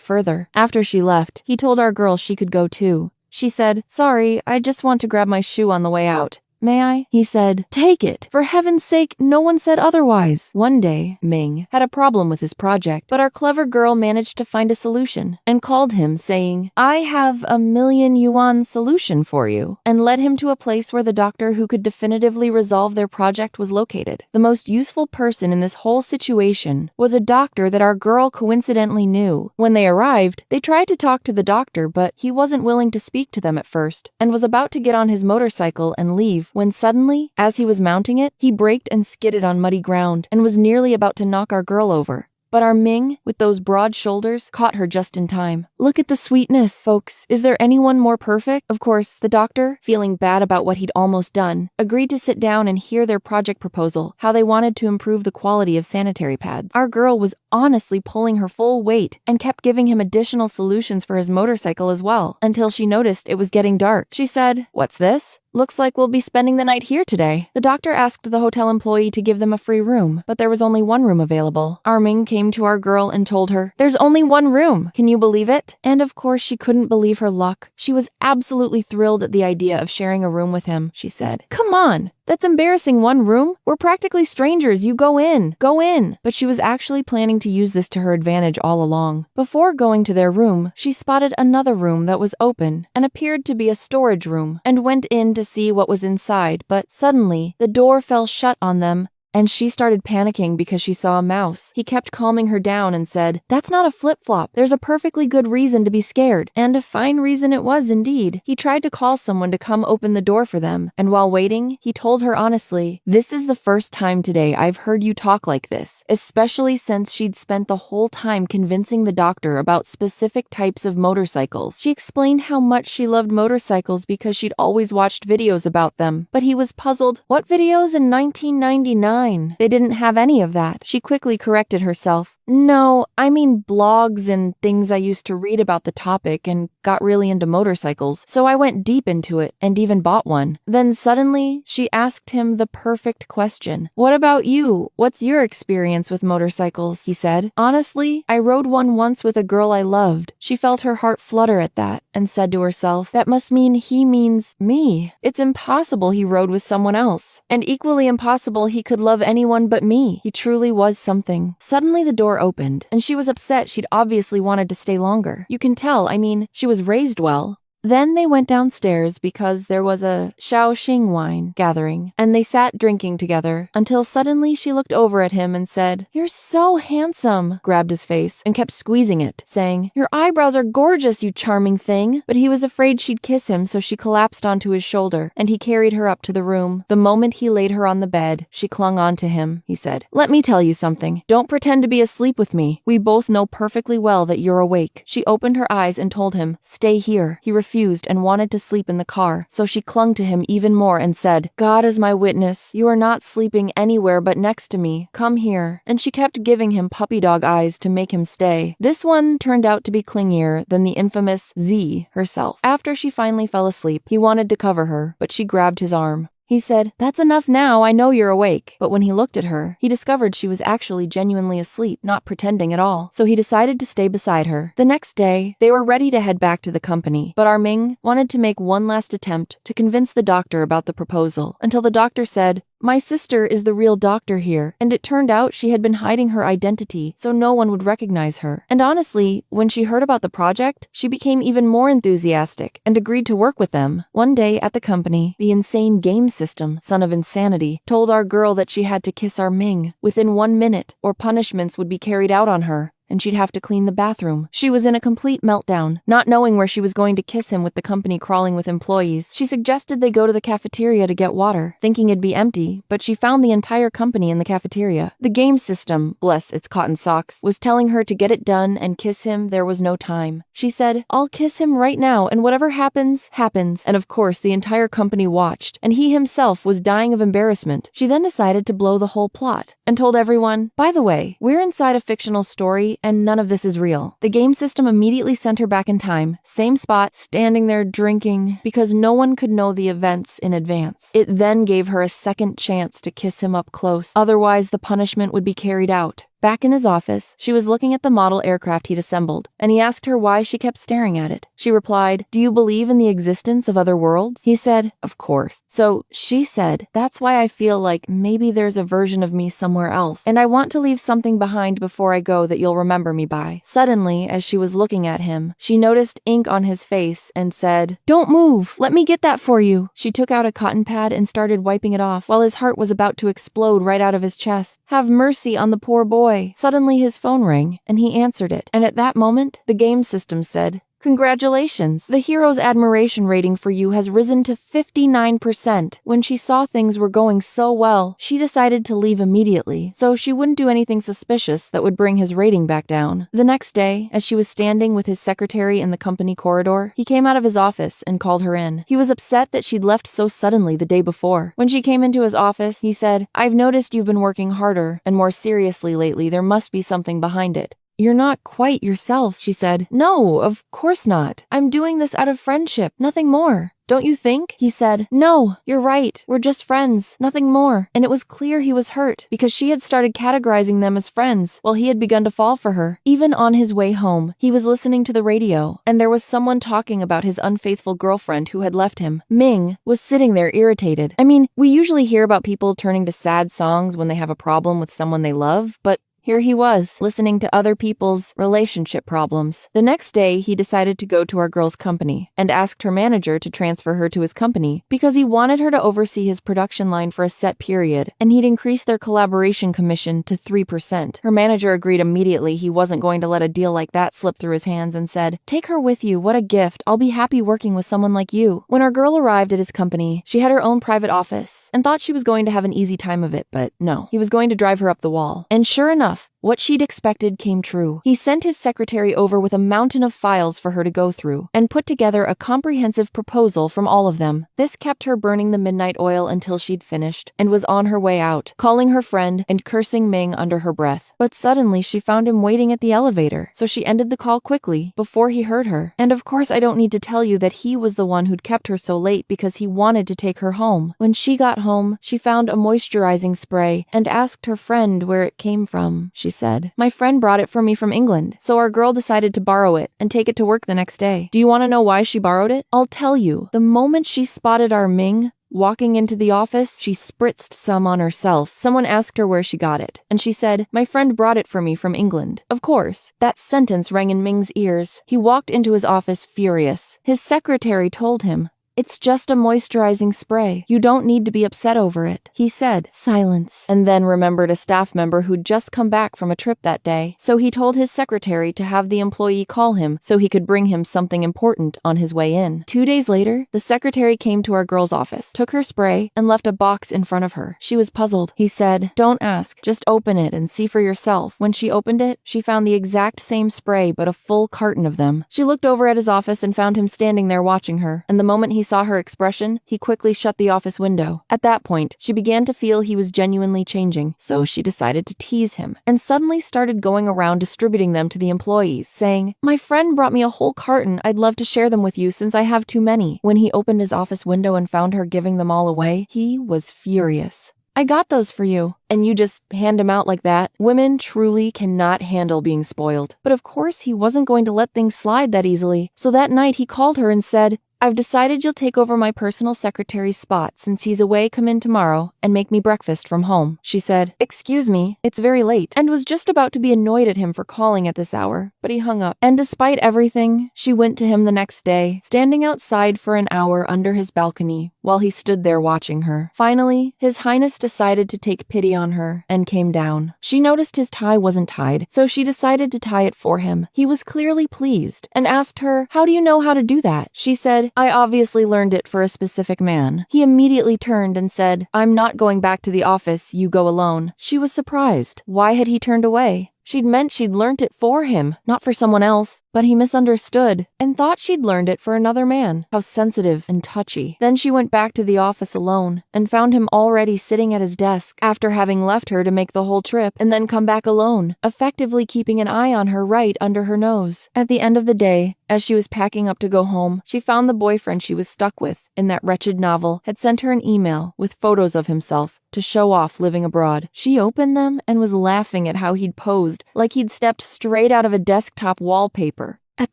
further. After she left, he told our girl she could go too. She said, "Sorry, I just want to grab my shoe on the way out. May I?" He said, "Take it. For heaven's sake, no one said otherwise." One day, Ming had a problem with his project, but our clever girl managed to find a solution and called him saying, "I have a $1,000,000 solution for you," and led him to a place where the doctor who could definitively resolve their project was located. The most useful person in this whole situation was a doctor that our girl coincidentally knew. When they arrived, they tried to talk to the doctor, but he wasn't willing to speak to them at first and was about to get on his motorcycle and leave when suddenly, as he was mounting it, he braked and skidded on muddy ground and was nearly about to knock our girl over. But our Ming, with those broad shoulders, caught her just in time. Look at the sweetness, folks. Is there anyone more perfect? Of course, the doctor, feeling bad about what he'd almost done, agreed to sit down and hear their project proposal, how they wanted to improve the quality of sanitary pads. Our girl was honestly pulling her full weight and kept giving him additional solutions for his motorcycle as well, until she noticed it was getting dark. She said, "What's this? Looks like we'll be spending the night here today." The doctor asked the hotel employee to give them a free room, but there was only one room available. Our Ming came to our girl and told her, "There's only one room. Can you believe it?" And of course she couldn't believe her luck. She was absolutely thrilled at the idea of sharing a room with him. She said, "Come on. That's embarrassing, one room. We're practically strangers. You go in. Go in." But she was actually planning to use this to her advantage all along. Before going to their room, she spotted another room that was open and appeared to be a storage room and went in to see what was inside, but suddenly the door fell shut on them and she started panicking because she saw a mouse. He kept calming her down and said, "That's not a flip-flop. There's a perfectly good reason to be scared." And a fine reason it was indeed. He tried to call someone to come open the door for them, and while waiting, he told her honestly, "This is the first time today I've heard you talk like this," especially since she'd spent the whole time convincing the doctor about specific types of motorcycles. She explained how much she loved motorcycles because she'd always watched videos about them, but he was puzzled. What videos in 1999? They didn't have any of that. She quickly corrected herself. "No, I mean blogs and things I used to read about the topic and got really into motorcycles, so I went deep into it and even bought one." Then suddenly, she asked him the perfect question. "What about you? What's your experience with motorcycles?" He said, "Honestly, I rode one once with a girl I loved." She felt her heart flutter at that and said to herself, "That must mean he means me. It's impossible he rode with someone else. And equally impossible he could love anyone but me. He truly was something." Suddenly the door opened, and she was upset. She'd obviously wanted to stay longer. You can tell, I mean, she was raised well. Then they went downstairs because there was a Xingxu gathering, and they sat drinking together until suddenly she looked over at him and said, "You're so handsome," grabbed his face and kept squeezing it, saying, "Your eyebrows are gorgeous, you charming thing." But he was afraid she'd kiss him, so she collapsed onto his shoulder, and he carried her up to the room. The moment he laid her on the bed, she clung on to him. He said, "Let me tell you something. Don't pretend to be asleep with me. We both know perfectly well that you're awake." She opened her eyes and told him, "Stay here." He refused and wanted to sleep in the car, so she clung to him even more and said, "God is my witness, you are not sleeping anywhere but next to me. Come here." And she kept giving him puppy dog eyes to make him stay. This one turned out to be clingier than the infamous Z herself. After she finally fell asleep, he wanted to cover her, but she grabbed his arm. He said, "That's enough now, I know you're awake." But when he looked at her, he discovered she was actually genuinely asleep, not pretending at all. So he decided to stay beside her. The next day, they were ready to head back to the company, but HaiMing wanted to make one last attempt to convince the doctor about the proposal, until the doctor said, My sister is the real doctor here, and it turned out she had been hiding her identity so no one would recognize her. And honestly, when she heard about the project, she became even more enthusiastic and agreed to work with them. One day at the company, the insane game system, son of insanity, told our girl that she had to kiss our Ming within 1 minute or punishments would be carried out on her, and she'd have to clean the bathroom. She was in a complete meltdown, not knowing where she was going to kiss him with the company crawling with employees. She suggested they go to the cafeteria to get water, thinking it'd be empty, but she found the entire company in the cafeteria. The game system, bless its cotton socks, was telling her to get it done and kiss him. There was no time. She said, "I'll kiss him right now, and whatever happens, happens." And of course, the entire company watched, and he himself was dying of embarrassment. She then decided to blow the whole plot, and told everyone, "By the way, we're inside a fictional story, and none of this is real." The game system immediately sent her back in time, same spot, standing there drinking, because no one could know the events in advance. It then gave her a second chance to kiss him up close, otherwise the punishment would be carried out. Back in his office, she was looking at the model aircraft he'd assembled, and he asked her why she kept staring at it. She replied, "Do you believe in the existence of other worlds?" He said, "Of course." So she said, "That's why I feel like maybe there's a version of me somewhere else, and I want to leave something behind before I go that you'll remember me by." Suddenly, as she was looking at him, she noticed ink on his face and said, "Don't move! Let me get that for you!" She took out a cotton pad and started wiping it off, while his heart was about to explode right out of his chest. Have mercy on the poor boy. Suddenly his phone rang, and he answered it, and at that moment, the game system said, "Congratulations! The hero's admiration rating for you has risen to 59%. When she saw things were going so well, she decided to leave immediately, so she wouldn't do anything suspicious that would bring his rating back down. The next day, as she was standing with his secretary in the company corridor, he came out of his office and called her in. He was upset that she'd left so suddenly the day before. When she came into his office, he said, "I've noticed you've been working harder and more seriously lately. There must be something behind it." "You're not quite yourself," she said. "No, of course not. I'm doing this out of friendship, nothing more. Don't you think?" He said, "No, you're right. We're just friends, nothing more." And it was clear he was hurt, because she had started categorizing them as friends, while he had begun to fall for her. Even on his way home, he was listening to the radio, and there was someone talking about his unfaithful girlfriend who had left him. Ming was sitting there irritated. I mean, we usually hear about people turning to sad songs when they have a problem with someone they love, but here he was, listening to other people's relationship problems. The next day, he decided to go to our girl's company and asked her manager to transfer her to his company because he wanted her to oversee his production line for a set period, and he'd increase their collaboration commission to 3%. Her manager agreed immediately. He wasn't going to let a deal like that slip through his hands and said, "Take her with you. What a gift. I'll be happy working with someone like you." When our girl arrived at his company, she had her own private office and thought she was going to have an easy time of it, but no. He was going to drive her up the wall. And sure enough, what she'd expected came true. He sent his secretary over with a mountain of files for her to go through and put together a comprehensive proposal from all of them. This kept her burning the midnight oil until she'd finished and was on her way out, calling her friend and cursing Ming under her breath. But suddenly she found him waiting at the elevator, so she ended the call quickly before he heard her. And of course I don't need to tell you that he was the one who'd kept her so late because he wanted to take her home. When she got home, she found a moisturizing spray and asked her friend where it came from. She said, "My friend brought it for me from England, so our girl decided to borrow it and take it to work the next day." Do you want to know why she borrowed it? I'll tell you. The moment she spotted our Ming walking into the office, she spritzed some on herself. Someone asked her where she got it, and she said, "My friend brought it for me from England." Of course, that sentence rang in Ming's ears. He walked into his office furious. His secretary told him, "It's just a moisturizing spray. You don't need to be upset over it." He said, "Silence," and then remembered a staff member who'd just come back from a trip that day. So he told his secretary to have the employee call him so he could bring him something important on his way in. 2 days later, the secretary came to our girl's office, took her spray, and left a box in front of her. She was puzzled. He said, "Don't ask. Just open it and see for yourself." When she opened it, she found the exact same spray but a full carton of them. She looked over at his office and found him standing there watching her, and the moment he saw her expression, he quickly shut the office window. At that point, she began to feel he was genuinely changing, so she decided to tease him, and suddenly started going around distributing them to the employees, saying, "My friend brought me a whole carton. I'd love to share them with you since I have too many." When he opened his office window and found her giving them all away, he was furious. "I got those for you. And you just hand him out like that?" Women truly cannot handle being spoiled. But of course he wasn't going to let things slide that easily. So that night he called her and said, I've decided you'll take over my personal secretary's spot since he's away. Come in tomorrow and make me breakfast from home, she said. Excuse me, it's very late, and was just about to be annoyed at him for calling at this hour, but he hung up. And despite everything, she went to him the next day, standing outside for an hour under his balcony while he stood there watching her. Finally, His Highness decided to take pity on her and came down. She noticed his tie wasn't tied, so she decided to tie it for him. He was clearly pleased and asked her, "How do you know how to do that?" She said, "I obviously learned it for a specific man." He immediately turned and said, "I'm not going back to the office, you go alone." She was surprised. Why had he turned away? She'd meant she'd learnt it for him, not for someone else. But he misunderstood and thought she'd learned it for another man. How sensitive and touchy. Then she went back to the office alone and found him already sitting at his desk after having left her to make the whole trip and then come back alone, effectively keeping an eye on her right under her nose. At the end of the day, as she was packing up to go home, she found the boyfriend she was stuck with in that wretched novel had sent her an email with photos of himself to show off living abroad. She opened them and was laughing at how he'd posed, like he'd stepped straight out of a desktop wallpaper. At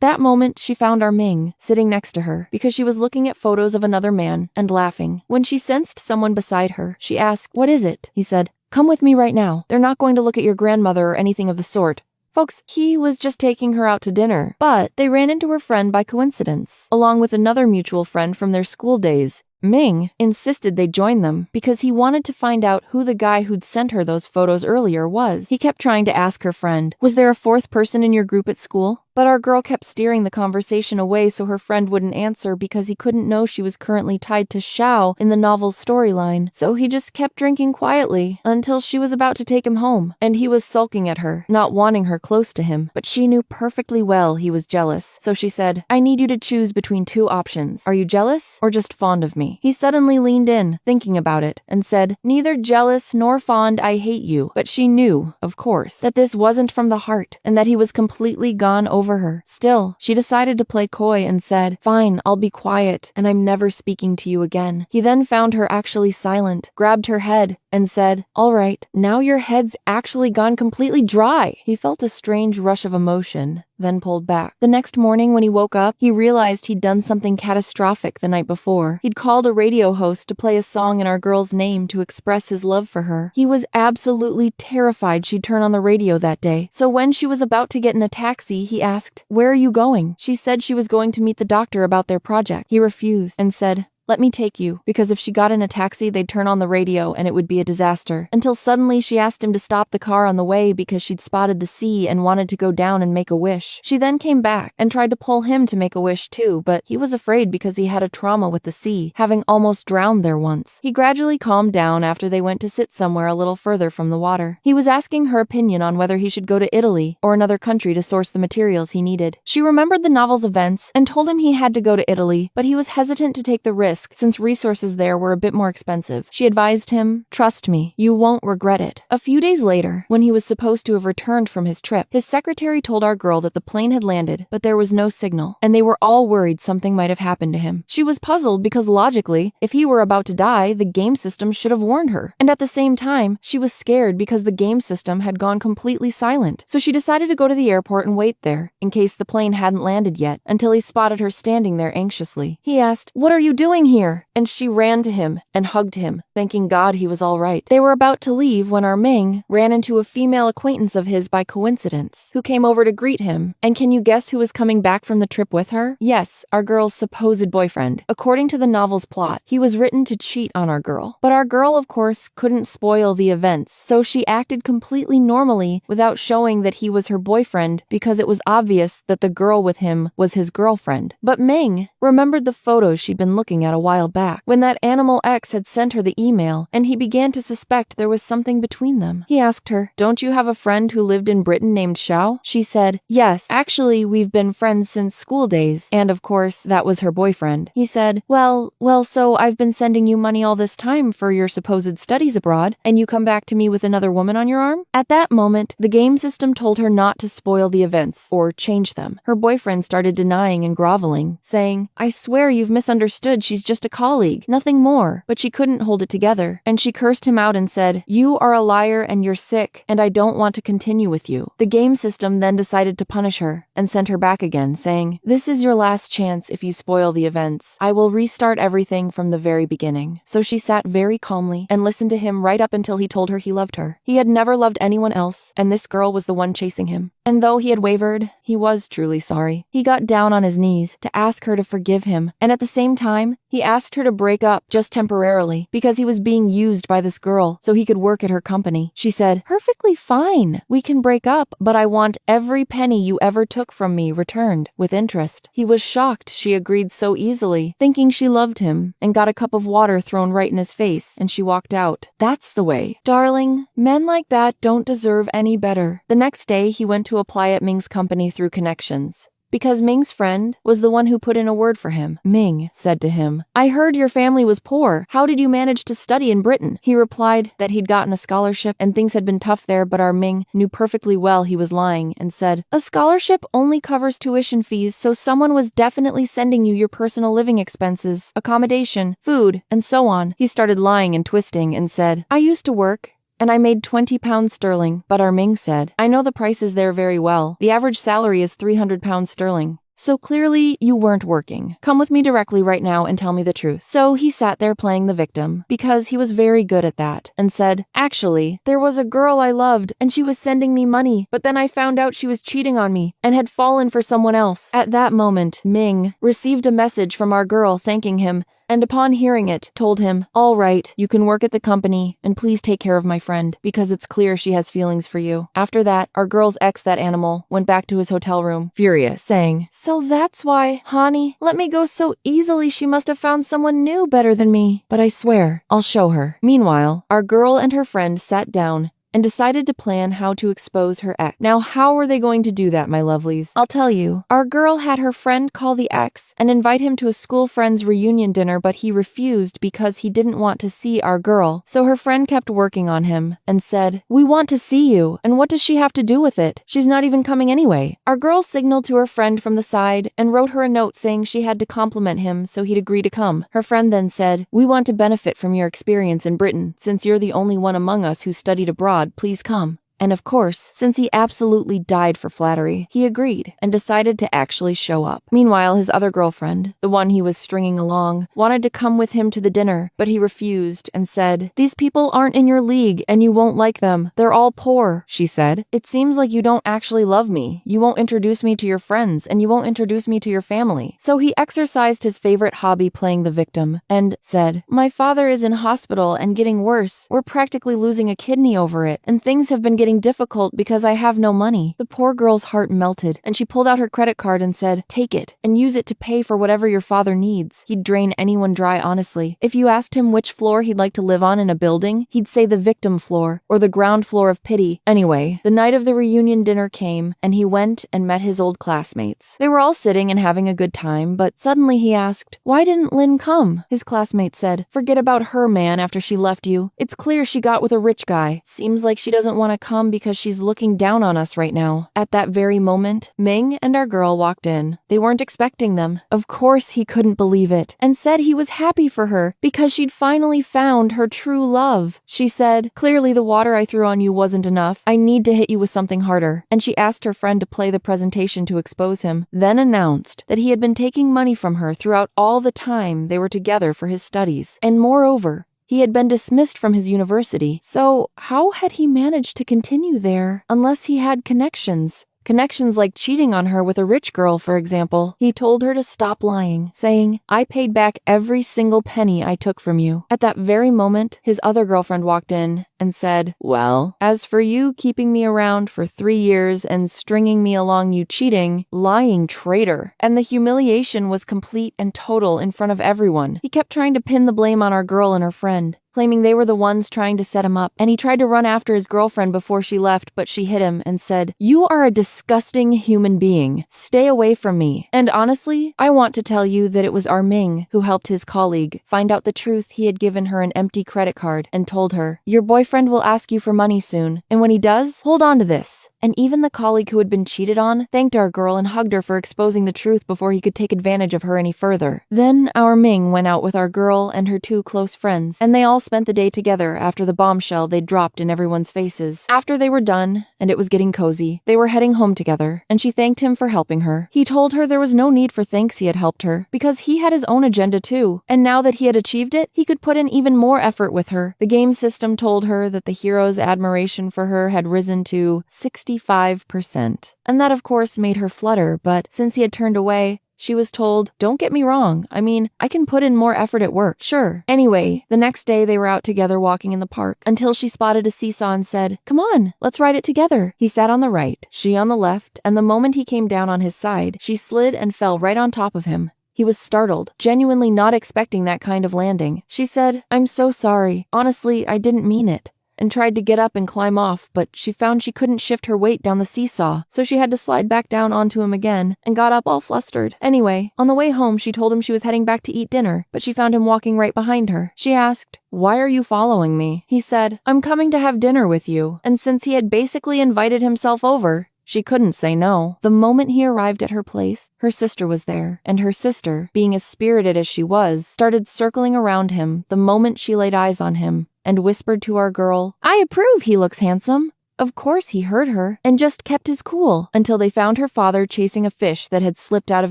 that moment, she found HaiMing sitting next to her because she was looking at photos of another man and laughing. When she sensed someone beside her, she asked, "What is it?" He said, "Come with me right now. They're not going to look at your grandmother or anything of the sort." Folks, he was just taking her out to dinner, but they ran into her friend by coincidence, along with another mutual friend from their school days. Ming insisted they join them because he wanted to find out who the guy who'd sent her those photos earlier was. He kept trying to ask her friend, "Was there a fourth person in your group at school?" But our girl kept steering the conversation away so her friend wouldn't answer because he couldn't know she was currently tied to Xiao in the novel's storyline. So he just kept drinking quietly until she was about to take him home. And he was sulking at her, not wanting her close to him. But she knew perfectly well he was jealous. So she said, "I need you to choose between two options. Are you jealous or just fond of me?" He suddenly leaned in, thinking about it, and said, "Neither jealous nor fond, I hate you." But she knew, of course, that this wasn't from the heart and that he was completely gone over her. Still, she decided to play coy and said, "Fine, I'll be quiet, and I'm never speaking to you again." He then found her actually silent, grabbed her head, and said, "All right, now your head's actually gone completely dry." He felt a strange rush of emotion, then pulled back. The next morning when he woke up, he realized he'd done something catastrophic the night before. He'd called a radio host to play a song in our girl's name to express his love for her. He was absolutely terrified she'd turn on the radio that day. So when she was about to get in a taxi, he asked, "Where are you going?" She said she was going to meet the doctor about their project. He refused and said, "Let me take you," because if she got in a taxi, they'd turn on the radio and it would be a disaster. Until suddenly she asked him to stop the car on the way because she'd spotted the sea and wanted to go down and make a wish. She then came back and tried to pull him to make a wish too, but he was afraid because he had a trauma with the sea, having almost drowned there once. He gradually calmed down after they went to sit somewhere a little further from the water. He was asking her opinion on whether he should go to Italy or another country to source the materials he needed. She remembered the novel's events and told him he had to go to Italy, but he was hesitant to take the risk since resources there were a bit more expensive. She advised him, "Trust me, you won't regret it." A few days later, when he was supposed to have returned from his trip, his secretary told our girl that the plane had landed, but there was no signal, and they were all worried something might have happened to him. She was puzzled because logically, if he were about to die, the game system should have warned her. And at the same time, she was scared because the game system had gone completely silent. So she decided to go to the airport and wait there, in case the plane hadn't landed yet, until he spotted her standing there anxiously. He asked, "What are you doing here?" And she ran to him and hugged him, thanking God he was all right. They were about to leave when HaiMing ran into a female acquaintance of his by coincidence, who came over to greet him. And can you guess who was coming back from the trip with her? Yes, our girl's supposed boyfriend. According to the novel's plot, he was written to cheat on our girl. But our girl, of course, couldn't spoil the events, so she acted completely normally without showing that he was her boyfriend because it was obvious that the girl with him was his girlfriend. But Ming remembered the photos she'd been looking at a while back, when that animal X had sent her the email, and he began to suspect there was something between them. He asked her, "Don't you have a friend who lived in Britain named Xiao?" She said, "Yes, actually we've been friends since school days," and of course that was her boyfriend. He said, well, so I've been sending you money all this time for your supposed studies abroad, and you come back to me with another woman on your arm?" At that moment, the game system told her not to spoil the events, or change them. Her boyfriend started denying and groveling, saying, "I swear you've misunderstood, she's just a colleague, nothing more. But she couldn't hold it together, and she cursed him out and said, "You are a liar and you're sick, and I don't want to continue with you." The game system then decided to punish her and sent her back again, saying, "This is your last chance if you spoil the events. I will restart everything from the very beginning." So she sat very calmly and listened to him right up until he told her he loved her. He had never loved anyone else, and this girl was the one chasing him. And though he had wavered, he was truly sorry. He got down on his knees to ask her to forgive him, and at the same time, he asked her to break up just temporarily because he was being used by this girl so he could work at her company. She said, "Perfectly fine. We can break up, but I want every penny you ever took from me returned with interest." He was shocked she agreed so easily, thinking she loved him, and got a cup of water thrown right in his face, and she walked out. That's the way. Darling, men like that don't deserve any better. The next day, he went to apply at Ming's company through connections. Because Ming's friend was the one who put in a word for him. Ming said to him, "I heard your family was poor. How did you manage to study in Britain?" He replied that he'd gotten a scholarship and things had been tough there, but our Ming knew perfectly well he was lying and said, "A scholarship only covers tuition fees, so someone was definitely sending you your personal living expenses, accommodation, food, and so on." He started lying and twisting and said, "I used to work, and I made 20 pounds sterling." But our Ming said, "I know the prices there very well. The average salary is 300 pounds sterling. So clearly you weren't working. Come with me directly right now and tell me the truth." So he sat there playing the victim, because he was very good at that, and said, "Actually, there was a girl I loved, and she was sending me money, but then I found out she was cheating on me, and had fallen for someone else." At that moment, Ming received a message from our girl thanking him, and upon hearing it, told him, "All right, you can work at the company, and please take care of my friend, because it's clear she has feelings for you." After that, our girl's ex, that animal, went back to his hotel room, furious, saying, "So that's why Hani let me go so easily. She must have found someone new better than me. But I swear, I'll show her." Meanwhile, our girl and her friend sat down and decided to plan how to expose her ex. Now, how were they going to do that, my lovelies? I'll tell you. Our girl had her friend call the ex and invite him to a school friend's reunion dinner, but he refused because he didn't want to see our girl. So her friend kept working on him and said, "We want to see you, and what does she have to do with it? She's not even coming anyway." Our girl signaled to her friend from the side and wrote her a note saying she had to compliment him so he'd agree to come. Her friend then said, "We want to benefit from your experience in Britain. Since you're the only one among us who studied abroad, please come." And of course, since he absolutely died for flattery, he agreed and decided to actually show up. Meanwhile, his other girlfriend, the one he was stringing along, wanted to come with him to the dinner, but he refused and said, "These people aren't in your league and you won't like them. They're all poor," she said. "It seems like you don't actually love me. You won't introduce me to your friends and you won't introduce me to your family." So he exercised his favorite hobby, playing the victim, and said, "My father is in hospital and getting worse. We're practically losing a kidney over it, and things have been getting difficult because I have no money." The poor girl's heart melted, and she pulled out her credit card and said, "Take it, and use it to pay for whatever your father needs." He'd drain anyone dry, honestly. If you asked him which floor he'd like to live on in a building, he'd say the victim floor, or the ground floor of pity. Anyway, the night of the reunion dinner came, and he went and met his old classmates. They were all sitting and having a good time, but suddenly he asked, "Why didn't Lin come?" His classmate said, "Forget about her, man, after she left you. It's clear she got with a rich guy. Seems like she doesn't want to come because she's looking down on us right now." At that very moment, Ming and our girl walked in. They weren't expecting them. Of course he couldn't believe it, and said he was happy for her because she'd finally found her true love. She said, "Clearly the water I threw on you wasn't enough. I need to hit you with something harder." And she asked her friend to play the presentation to expose him, then announced that he had been taking money from her throughout all the time they were together for his studies. And moreover, he had been dismissed from his university, so how had he managed to continue there unless he had connections? Connections like cheating on her with a rich girl, for example. He told her to stop lying, saying, "I paid back every single penny I took from you." At that very moment, his other girlfriend walked in and said, "Well, as for you keeping me around for 3 years and stringing me along, you cheating, lying traitor." And the humiliation was complete and total in front of everyone. He kept trying to pin the blame on our girl and her friend, claiming they were the ones trying to set him up, and he tried to run after his girlfriend before she left, but she hit him and said, "You are a disgusting human being. Stay away from me." And honestly, I want to tell you that it was HaiMing who helped his colleague find out the truth. He had given her an empty credit card and told her, "Your boyfriend will ask you for money soon, and when he does, hold on to this and even the colleague who had been cheated on thanked our girl and hugged her for exposing the truth before he could take advantage of her any further. Then our Ming went out with our girl and her 2 close friends, and they all spent the day together after the bombshell they'd dropped in everyone's faces. After they were done, and it was getting cozy, they were heading home together, and she thanked him for helping her. He told her there was no need for thanks, he had helped her, because he had his own agenda too, and now that he had achieved it, he could put in even more effort with her. The game system told her that the hero's admiration for her had risen to 65%, and that of course made her flutter, but since he had turned away, she was told, don't get me wrong, I mean, I can put in more effort at work, sure. Anyway, the next day they were out together walking in the park until she spotted a seesaw and said, come on, let's ride it together. He sat on the right, she on the left, and the moment he came down on his side, she slid and fell right on top of him. He was startled, genuinely not expecting that kind of landing. She said, I'm so sorry. Honestly, I didn't mean it. And tried to get up and climb off, but she found she couldn't shift her weight down the seesaw, so she had to slide back down onto him again, and got up all flustered. Anyway, on the way home she told him she was heading back to eat dinner, but she found him walking right behind her. She asked, why are you following me? He said, I'm coming to have dinner with you, and since he had basically invited himself over, she couldn't say no. The moment he arrived at her place, her sister was there, and her sister, being as spirited as she was, started circling around him the moment she laid eyes on him, and whispered to our girl, I approve, he looks handsome. Of course he heard her, and just kept his cool, until they found her father chasing a fish that had slipped out of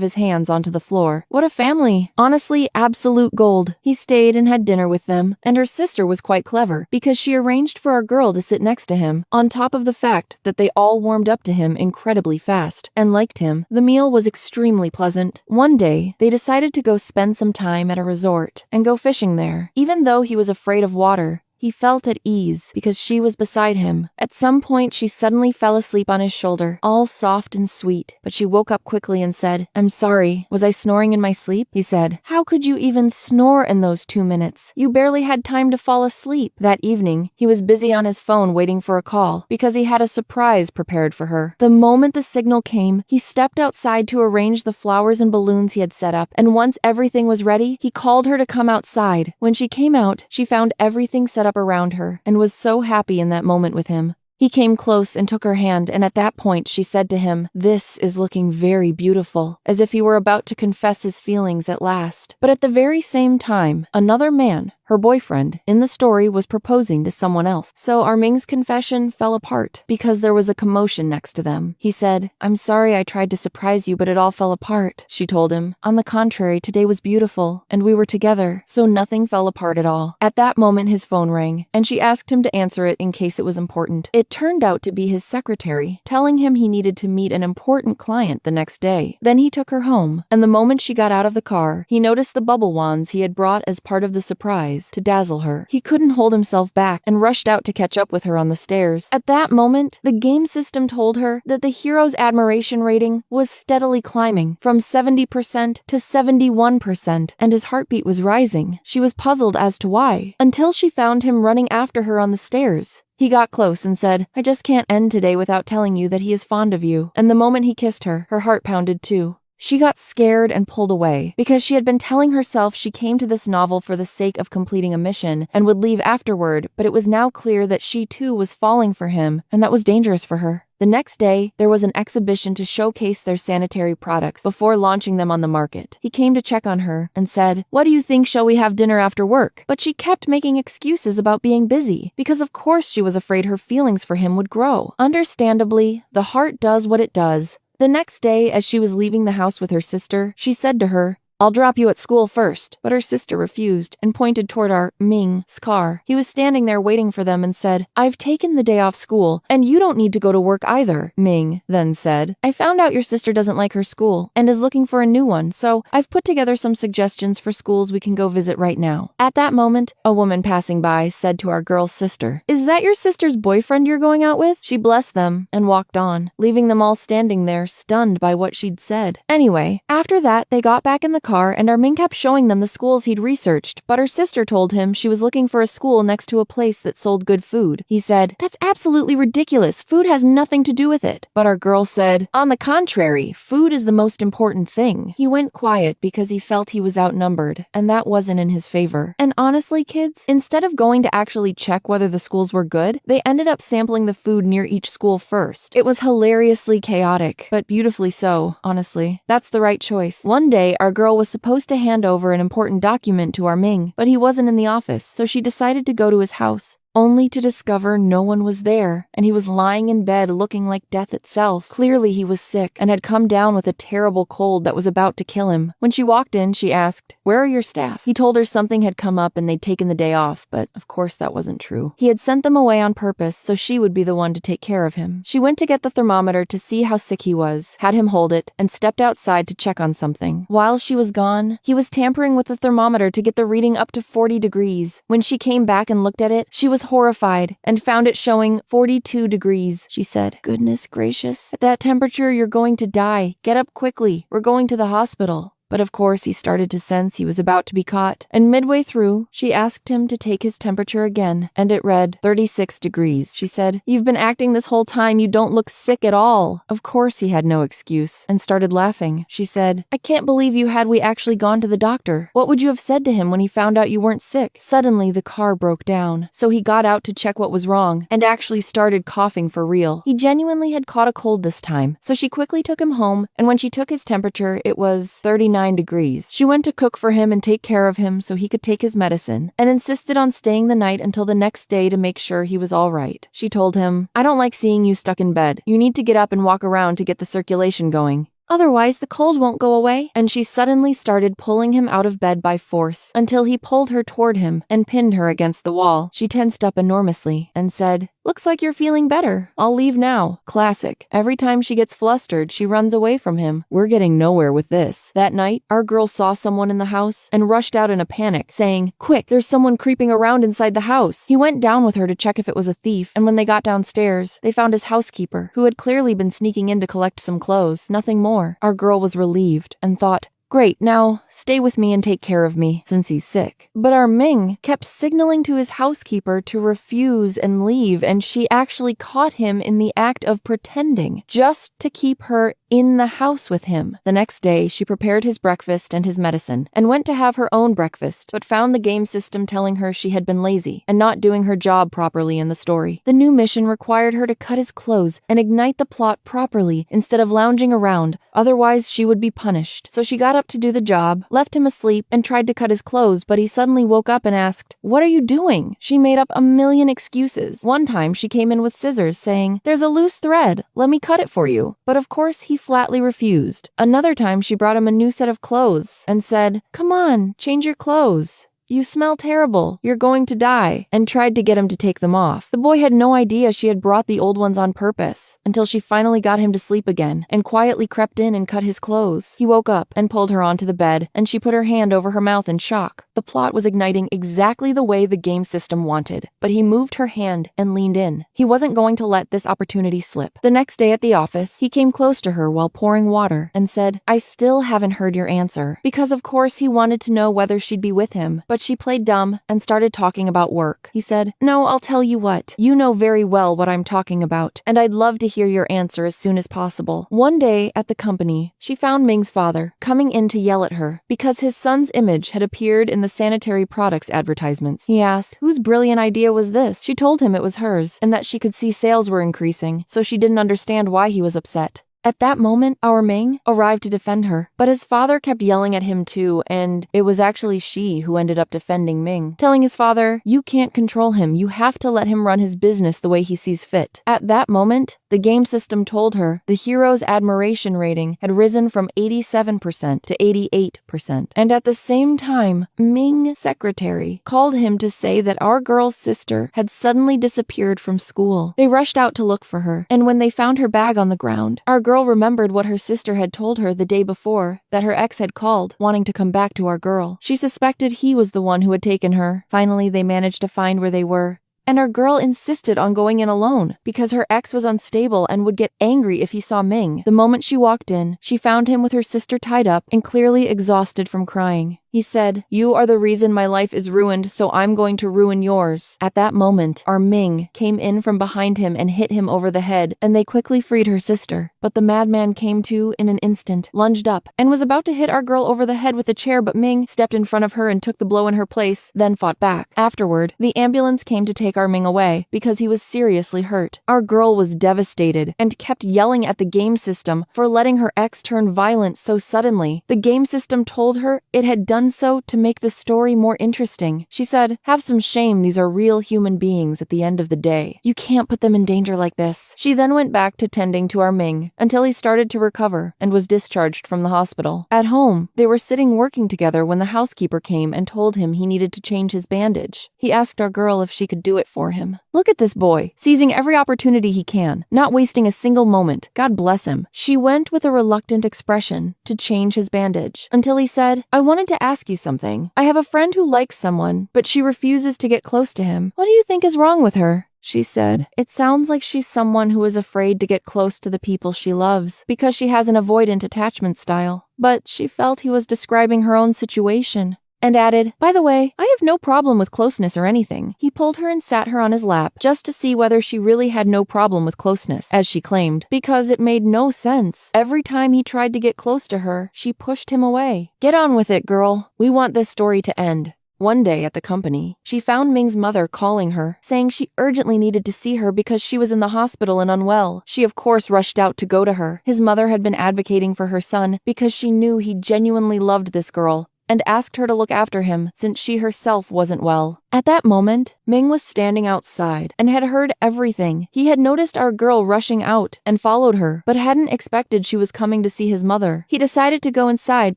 his hands onto the floor. What a family! Honestly, absolute gold. He stayed and had dinner with them, and her sister was quite clever, because she arranged for our girl to sit next to him, on top of the fact that they all warmed up to him incredibly fast, and liked him. The meal was extremely pleasant. One day, they decided to go spend some time at a resort, and go fishing there. Even though he was afraid of water, he felt at ease because she was beside him. At some point, she suddenly fell asleep on his shoulder, all soft and sweet, but she woke up quickly and said, I'm sorry, was I snoring in my sleep? He said, how could you even snore in those 2 minutes? You barely had time to fall asleep. That evening, he was busy on his phone waiting for a call because he had a surprise prepared for her. The moment the signal came, he stepped outside to arrange the flowers and balloons he had set up, and once everything was ready, he called her to come outside. When she came out, she found everything set up around her and was so happy in that moment with him. He came close and took her hand, and at that point she said to him, this is looking very beautiful, as if he were about to confess his feelings at last. But at the very same time, another man, her boyfriend, in the story was proposing to someone else. So HaiMing's confession fell apart because there was a commotion next to them. He said, I'm sorry I tried to surprise you, but it all fell apart. She told him, on the contrary, today was beautiful, and we were together, so nothing fell apart at all. At that moment his phone rang, and she asked him to answer it in case it was important. It turned out to be his secretary, telling him he needed to meet an important client the next day. Then he took her home, and the moment she got out of the car, he noticed the bubble wands he had brought as part of the surprise to dazzle her. He couldn't hold himself back and rushed out to catch up with her on the stairs. At that moment, the game system told her that the hero's admiration rating was steadily climbing from 70% to 71%, and his heartbeat was rising. She was puzzled as to why, until she found him running after her on the stairs. He got close and said, I just can't end today without telling you that he is fond of you. And the moment he kissed her, her heart pounded too. She got scared and pulled away because she had been telling herself she came to this novel for the sake of completing a mission and would leave afterward, but it was now clear that she too was falling for him, and that was dangerous for her. The next day, there was an exhibition to showcase their sanitary products before launching them on the market. He came to check on her and said, what do you think, shall we have dinner after work? But she kept making excuses about being busy, because of course she was afraid her feelings for him would grow. Understandably, the heart does what it does. The next day, as she was leaving the house with her sister, she said to her, I'll drop you at school first. But her sister refused and pointed toward our Ming's car. He was standing there waiting for them and said, I've taken the day off school, and you don't need to go to work either. Ming then said, I found out your sister doesn't like her school and is looking for a new one, so I've put together some suggestions for schools we can go visit right now. At that moment, a woman passing by said to our girl's sister, Is that your sister's boyfriend you're going out with? She blessed them and walked on, leaving them all standing there stunned by what she'd said. Anyway, after that, they got back in the car and our Ming kept showing them the schools he'd researched, but her sister told him she was looking for a school next to a place that sold good food. He said, "That's absolutely ridiculous. Food has nothing to do with it." But our girl said, "On the contrary, food is the most important thing." He went quiet because he felt he was outnumbered, and that wasn't in his favor. And honestly, kids, instead of going to actually check whether the schools were good, they ended up sampling the food near each school first. It was hilariously chaotic, but beautifully so, honestly. That's the right choice. One day, our girl was supposed to hand over an important document to our Ming, but he wasn't in the office, so she decided to go to his house, only to discover no one was there, and he was lying in bed looking like death itself. Clearly he was sick and had come down with a terrible cold that was about to kill him. When she walked in, she asked, "Where are your staff?" He told her something had come up and they'd taken the day off, but of course that wasn't true. He had sent them away on purpose so she would be the one to take care of him. She went to get the thermometer to see how sick he was, had him hold it, and stepped outside to check on something. While she was gone, he was tampering with the thermometer to get the reading up to 40 degrees. When she came back and looked at it, she was horrified and found it showing 42 degrees. She said, "Goodness gracious, at that temperature you're going to die. Get up quickly. We're going to the hospital." But of course he started to sense he was about to be caught, and midway through, she asked him to take his temperature again, and it read 36 degrees. She said, "You've been acting this whole time. You don't look sick at all." Of course he had no excuse, and started laughing. She said, "I can't believe you had we actually gone to the doctor. What would you have said to him when he found out you weren't sick?" Suddenly the car broke down, so he got out to check what was wrong, and actually started coughing for real. He genuinely had caught a cold this time, so she quickly took him home, and when she took his temperature, it was 39 degrees. She went to cook for him and take care of him so he could take his medicine, and insisted on staying the night until the next day to make sure he was all right. She told him, "I don't like seeing you stuck in bed. You need to get up and walk around to get the circulation going. Otherwise, the cold won't go away." And she suddenly started pulling him out of bed by force until he pulled her toward him and pinned her against the wall. She tensed up enormously and said, "Looks like you're feeling better. I'll leave now." Classic. Every time she gets flustered, she runs away from him. We're getting nowhere with this. That night, our girl saw someone in the house and rushed out in a panic, saying, "Quick, there's someone creeping around inside the house." He went down with her to check if it was a thief, and when they got downstairs, they found his housekeeper, who had clearly been sneaking in to collect some clothes, nothing more. Our girl was relieved and thought, "Great, now stay with me and take care of me, since he's sick." But our Ming kept signaling to his housekeeper to refuse and leave, and she actually caught him in the act of pretending, just to keep her in the house with him. The next day, she prepared his breakfast and his medicine, and went to have her own breakfast, but found the game system telling her she had been lazy and not doing her job properly in the story. The new mission required her to cut his clothes and ignite the plot properly instead of lounging around, otherwise she would be punished. So she got up to do the job, left him asleep, and tried to cut his clothes, but he suddenly woke up and asked, "What are you doing?" She made up a million excuses. One time she came in with scissors, saying, "There's a loose thread, let me cut it for you." But of course he flatly refused. Another time she brought him a new set of clothes and said, "Come on, change your clothes. You smell terrible. You're going to die," and tried to get him to take them off. The boy had no idea she had brought the old ones on purpose, until she finally got him to sleep again and quietly crept in and cut his clothes. He woke up and pulled her onto the bed, and she put her hand over her mouth in shock. The plot was igniting exactly the way the game system wanted, but he moved her hand and leaned in. He wasn't going to let this opportunity slip. The next day at the office, he came close to her while pouring water and said, "I still haven't heard your answer," because of course he wanted to know whether she'd be with him. But she played dumb and started talking about work. He said, "No, I'll tell you what. You know very well what I'm talking about, and I'd love to hear your answer as soon as possible." One day at the company, she found Ming's father coming in to yell at her because his son's image had appeared in the sanitary products advertisements. He asked, whose brilliant idea was this? She told him it was hers, and that she could see sales were increasing, so she didn't understand why he was upset. At that moment, our Ming arrived to defend her, but his father kept yelling at him too, and it was actually she who ended up defending Ming, telling his father, "You can't control him, you have to let him run his business the way he sees fit." At that moment, the game system told her the hero's admiration rating had risen from 87% to 88%, and at the same time, Ming's secretary called him to say that our girl's sister had suddenly disappeared from school. They rushed out to look for her, and when they found her bag on the ground, our girl remembered what her sister had told her the day before, that her ex had called, wanting to come back to our girl. She suspected he was the one who had taken her. Finally, they managed to find where they were, And our girl insisted on going in alone because her ex was unstable and would get angry if he saw Ming. The moment she walked in, she found him with her sister tied up and clearly exhausted from crying. He said, "You are the reason my life is ruined, so I'm going to ruin yours." At that moment, our Ming came in from behind him and hit him over the head, and they quickly freed her sister. But the madman came to in an instant, lunged up, and was about to hit our girl over the head with a chair, but Ming stepped in front of her and took the blow in her place, then fought back. Afterward, the ambulance came to take our Ming away because he was seriously hurt. Our girl was devastated and kept yelling at the game system for letting her ex turn violent so suddenly. The game system told her it had done so to make the story more interesting. She said, "Have some shame, these are real human beings at the end of the day. You can't put them in danger like this." She then went back to tending to our Ming until he started to recover and was discharged from the hospital. At home, they were sitting working together when the housekeeper came and told him he needed to change his bandage. He asked our girl if she could do it for him. Look at this boy, seizing every opportunity he can, not wasting a single moment. God bless him. She went with a reluctant expression to change his bandage until he said, "I wanted to ask you something. I have a friend who likes someone, but she refuses to get close to him. What do you think is wrong with her?" She said, "It sounds like she's someone who is afraid to get close to the people she loves because she has an avoidant attachment style." But she felt he was describing her own situation, and added, "By the way, I have no problem with closeness or anything." He pulled her and sat her on his lap just to see whether she really had no problem with closeness, as she claimed, because it made no sense. Every time he tried to get close to her, she pushed him away. "Get on with it, girl. We want this story to end." One day at the company, she found Ming's mother calling her, saying she urgently needed to see her because she was in the hospital and unwell. She of course rushed out to go to her. His mother had been advocating for her son because she knew he genuinely loved this girl and asked her to look after him since she herself wasn't well. At that moment, Ming was standing outside and had heard everything. He had noticed our girl rushing out and followed her, but hadn't expected she was coming to see his mother. He decided to go inside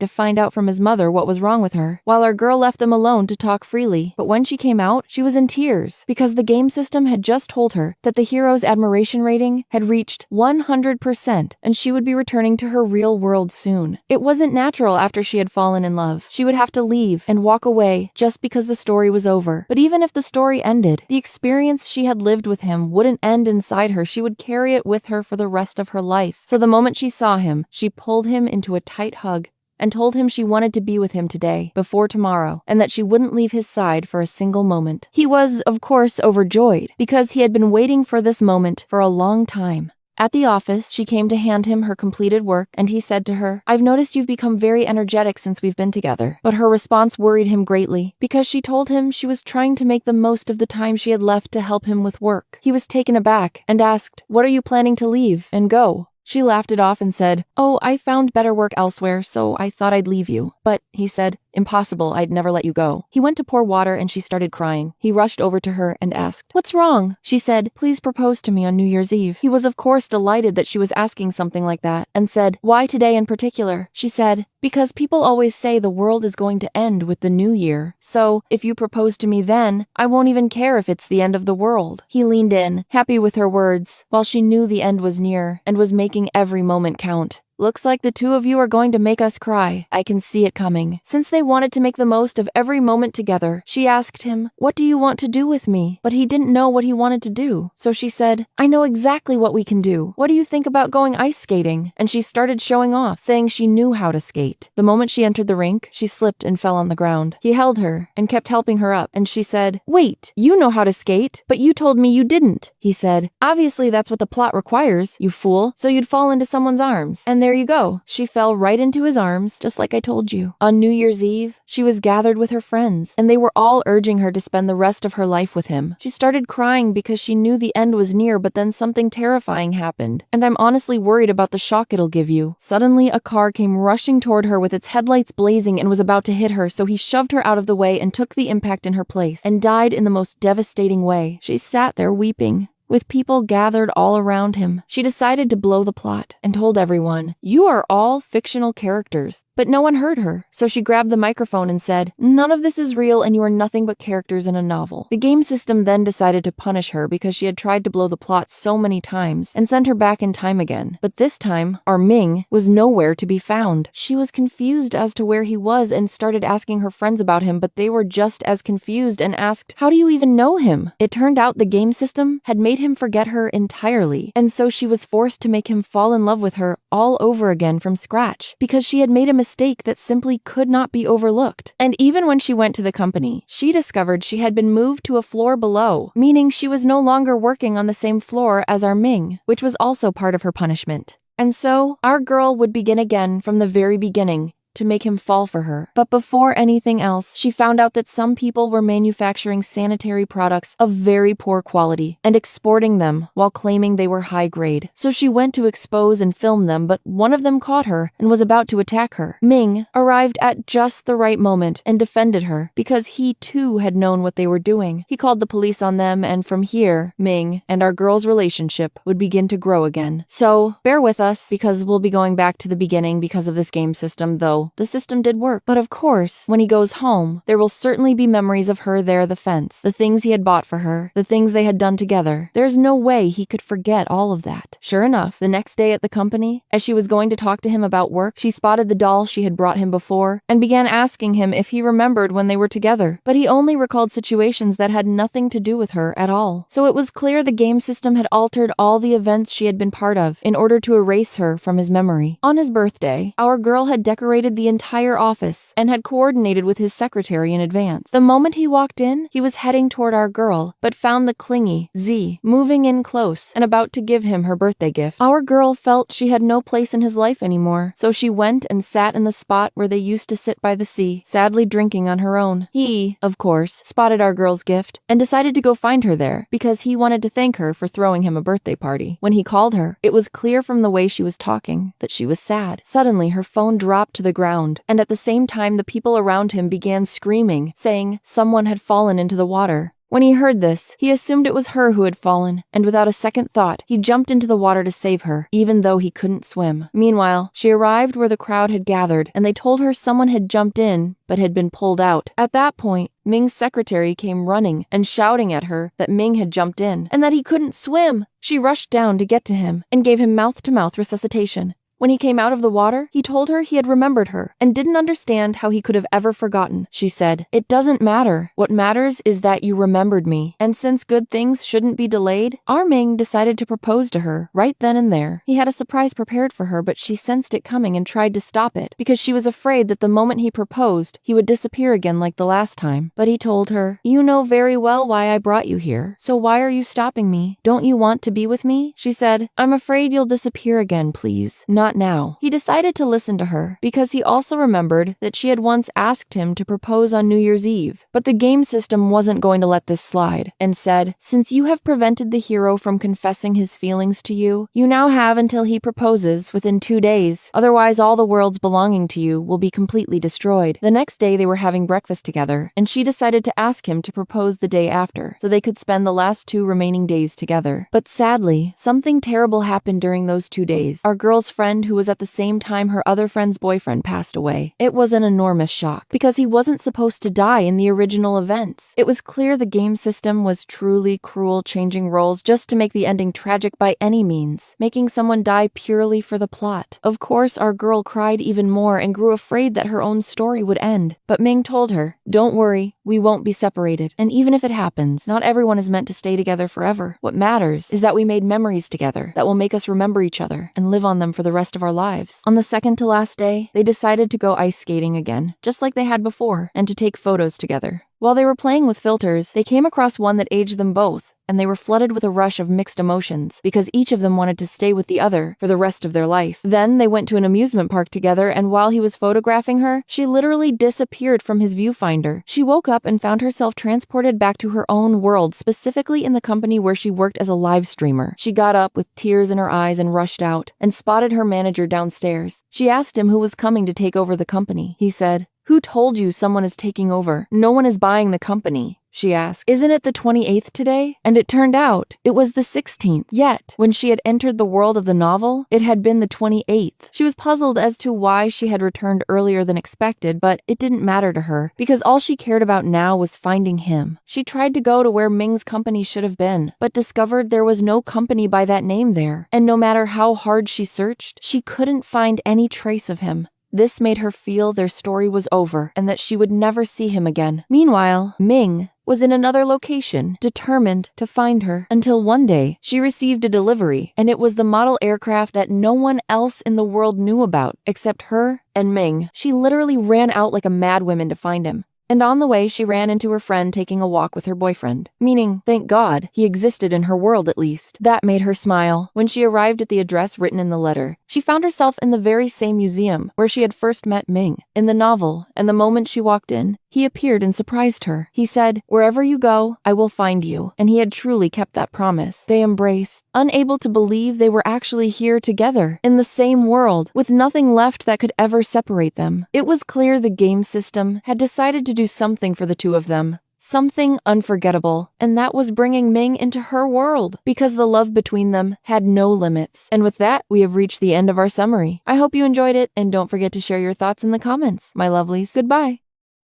to find out from his mother what was wrong with her, while our girl left them alone to talk freely. But when she came out, she was in tears because the game system had just told her that the hero's admiration rating had reached 100% and she would be returning to her real world soon. It wasn't natural after she had fallen in love. She would have to leave and walk away just because the story was over. But even if the story ended, the experience she had lived with him wouldn't end inside her. She would carry it with her for the rest of her life. So the moment she saw him, she pulled him into a tight hug and told him she wanted to be with him today, before tomorrow, and that she wouldn't leave his side for a single moment. He was, of course, overjoyed because he had been waiting for this moment for a long time. At the office, she came to hand him her completed work, and he said to her, "I've noticed you've become very energetic since we've been together." But her response worried him greatly, because she told him she was trying to make the most of the time she had left to help him with work. He was taken aback and asked, "What are you planning to leave and go?" She laughed it off and said, "Oh, I found better work elsewhere, so I thought I'd leave you." But, he said, "Impossible, I'd never let you go." He went to pour water and she started crying. He rushed over to her and asked, "What's wrong?" She said, "Please propose to me on New Year's Eve." He was of course delighted that she was asking something like that and said, "Why today in particular?" She said, "Because people always say the world is going to end with the new year. So, if you propose to me then, I won't even care if it's the end of the world." He leaned in, happy with her words, while she knew the end was near and was making every moment count. "Looks like the two of you are going to make us cry. I can see it coming." Since they wanted to make the most of every moment together, she asked him, "What do you want to do with me?" But he didn't know what he wanted to do. So she said, "I know exactly what we can do. What do you think about going ice skating?" And she started showing off, saying she knew how to skate. The moment she entered the rink, she slipped and fell on the ground. He held her and kept helping her up, and she said, "Wait, you know how to skate, but you told me you didn't." He said, "Obviously that's what the plot requires, you fool, so you'd fall into someone's arms." And there you go. She fell right into his arms, just like I told you. On New Year's Eve, she was gathered with her friends, and they were all urging her to spend the rest of her life with him. She started crying because she knew the end was near, but then something terrifying happened, and I'm honestly worried about the shock it'll give you. Suddenly, a car came rushing toward her with its headlights blazing and was about to hit her, so he shoved her out of the way and took the impact in her place, and died in the most devastating way. She sat there weeping, with people gathered all around him. She decided to blow the plot and told everyone, "You are all fictional characters. But no one heard her, so she grabbed the microphone and said, "None of this is real and you are nothing but characters in a novel." The game system then decided to punish her because she had tried to blow the plot so many times and sent her back in time again. But this time, our Ming was nowhere to be found. She was confused as to where he was and started asking her friends about him, but they were just as confused and asked, "How do you even know him?" It turned out the game system had made him forget her entirely, and so she was forced to make him fall in love with her all over again from scratch because she had made a mistake that simply could not be overlooked. And even when she went to the company, she discovered she had been moved to a floor below, meaning she was no longer working on the same floor as our Ming, which was also part of her punishment. And so, our girl would begin again from the very beginning to make him fall for her. But before anything else, she found out that some people were manufacturing sanitary products of very poor quality and exporting them while claiming they were high grade. So she went to expose and film them, but one of them caught her and was about to attack her. Ming arrived at just the right moment and defended her because he too had known what they were doing. He called the police on them, and from here, Ming and our girl's relationship would begin to grow again. So bear with us because we'll be going back to the beginning because of this game system, though the system did work. But of course, when he goes home, there will certainly be memories of her there at the fence, the things he had bought for her, the things they had done together. There's no way he could forget all of that. Sure enough, the next day at the company, as she was going to talk to him about work, she spotted the doll she had brought him before and began asking him if he remembered when they were together. But he only recalled situations that had nothing to do with her at all. So it was clear the game system had altered all the events she had been part of in order to erase her from his memory. On his birthday, our girl had decorated the entire office and had coordinated with his secretary in advance. The moment he walked in, he was heading toward our girl, but found the clingy Z moving in close and about to give him her birthday gift. Our girl felt she had no place in his life anymore, so she went and sat in the spot where they used to sit by the sea, sadly drinking on her own. He, of course, spotted our girl's gift and decided to go find her there because he wanted to thank her for throwing him a birthday party. When he called her, it was clear from the way she was talking that she was sad. Suddenly, her phone dropped to the ground, and at the same time the people around him began screaming, saying someone had fallen into the water. When he heard this, he assumed it was her who had fallen, and without a second thought, he jumped into the water to save her, even though he couldn't swim. Meanwhile, she arrived where the crowd had gathered, and they told her someone had jumped in, but had been pulled out. At that point, Ming's secretary came running and shouting at her that Ming had jumped in, and that he couldn't swim. She rushed down to get to him, and gave him mouth-to-mouth resuscitation. When he came out of the water, he told her he had remembered her and didn't understand how he could have ever forgotten. She said, "It doesn't matter. What matters is that you remembered me." And since good things shouldn't be delayed, our Ming decided to propose to her right then and there. He had a surprise prepared for her, but she sensed it coming and tried to stop it because she was afraid that the moment he proposed, he would disappear again like the last time. But he told her, "You know very well why I brought you here, so why are you stopping me? Don't you want to be with me?" She said, "I'm afraid you'll disappear again, please. Not now." He decided to listen to her because he also remembered that she had once asked him to propose on New Year's Eve. But the game system wasn't going to let this slide and said, "Since you have prevented the hero from confessing his feelings to you, you now have until he proposes within 2 days. Otherwise, all the worlds belonging to you will be completely destroyed." The next day, they were having breakfast together, and she decided to ask him to propose the day after so they could spend the last 2 remaining days together. But sadly, something terrible happened during those 2 days. Our girl's friend, who was at the same time her other friend's boyfriend, passed away. It was an enormous shock because he wasn't supposed to die in the original events. It was clear the game system was truly cruel, changing roles just to make the ending tragic by any means, making someone die purely for the plot. Of course, our girl cried even more and grew afraid that her own story would end. But Ming told her, "Don't worry, we won't be separated. And even if it happens, not everyone is meant to stay together forever. What matters is that we made memories together that will make us remember each other and live on them for the rest of our lives." On the second to last day, they decided to go ice skating again, just like they had before, and to take photos together. While they were playing with filters, they came across one that aged them both, and they were flooded with a rush of mixed emotions because each of them wanted to stay with the other for the rest of their life. Then they went to an amusement park together, and while he was photographing her, she literally disappeared from his viewfinder. She woke up and found herself transported back to her own world, specifically in the company where she worked as a live streamer. She got up with tears in her eyes and rushed out, and spotted her manager downstairs. She asked him who was coming to take over the company. He said, "Who told you someone is taking over? No one is buying the company." she asked. Isn't it the 28th today? And it turned out it was the 16th. Yet, when she had entered the world of the novel, it had been the 28th. She was puzzled as to why she had returned earlier than expected, but it didn't matter to her, because all she cared about now was finding him. She tried to go to where Ming's company should have been, but discovered there was no company by that name there, and no matter how hard she searched, she couldn't find any trace of him. This made her feel their story was over and that she would never see him again. Meanwhile, Ming was in another location, determined to find her, until one day she received a delivery, and it was the model aircraft that no one else in the world knew about except her and Ming. She literally ran out like a madwoman to find him. And on the way, she ran into her friend taking a walk with her boyfriend. Meaning, thank God, he existed in her world at least. That made her smile. When she arrived at the address written in the letter, she found herself in the very same museum where she had first met Ming in the novel, and the moment she walked in, he appeared and surprised her. He said, "Wherever you go, I will find you." And he had truly kept that promise. They embraced, unable to believe they were actually here together, in the same world, with nothing left that could ever separate them. It was clear the game system had decided to do something for the two of them. Something unforgettable, and that was bringing Ming into her world, because the love between them had no limits. And with that, we have reached the end of our summary. I hope you enjoyed it, and don't forget to share your thoughts in the comments, my lovelies. Goodbye.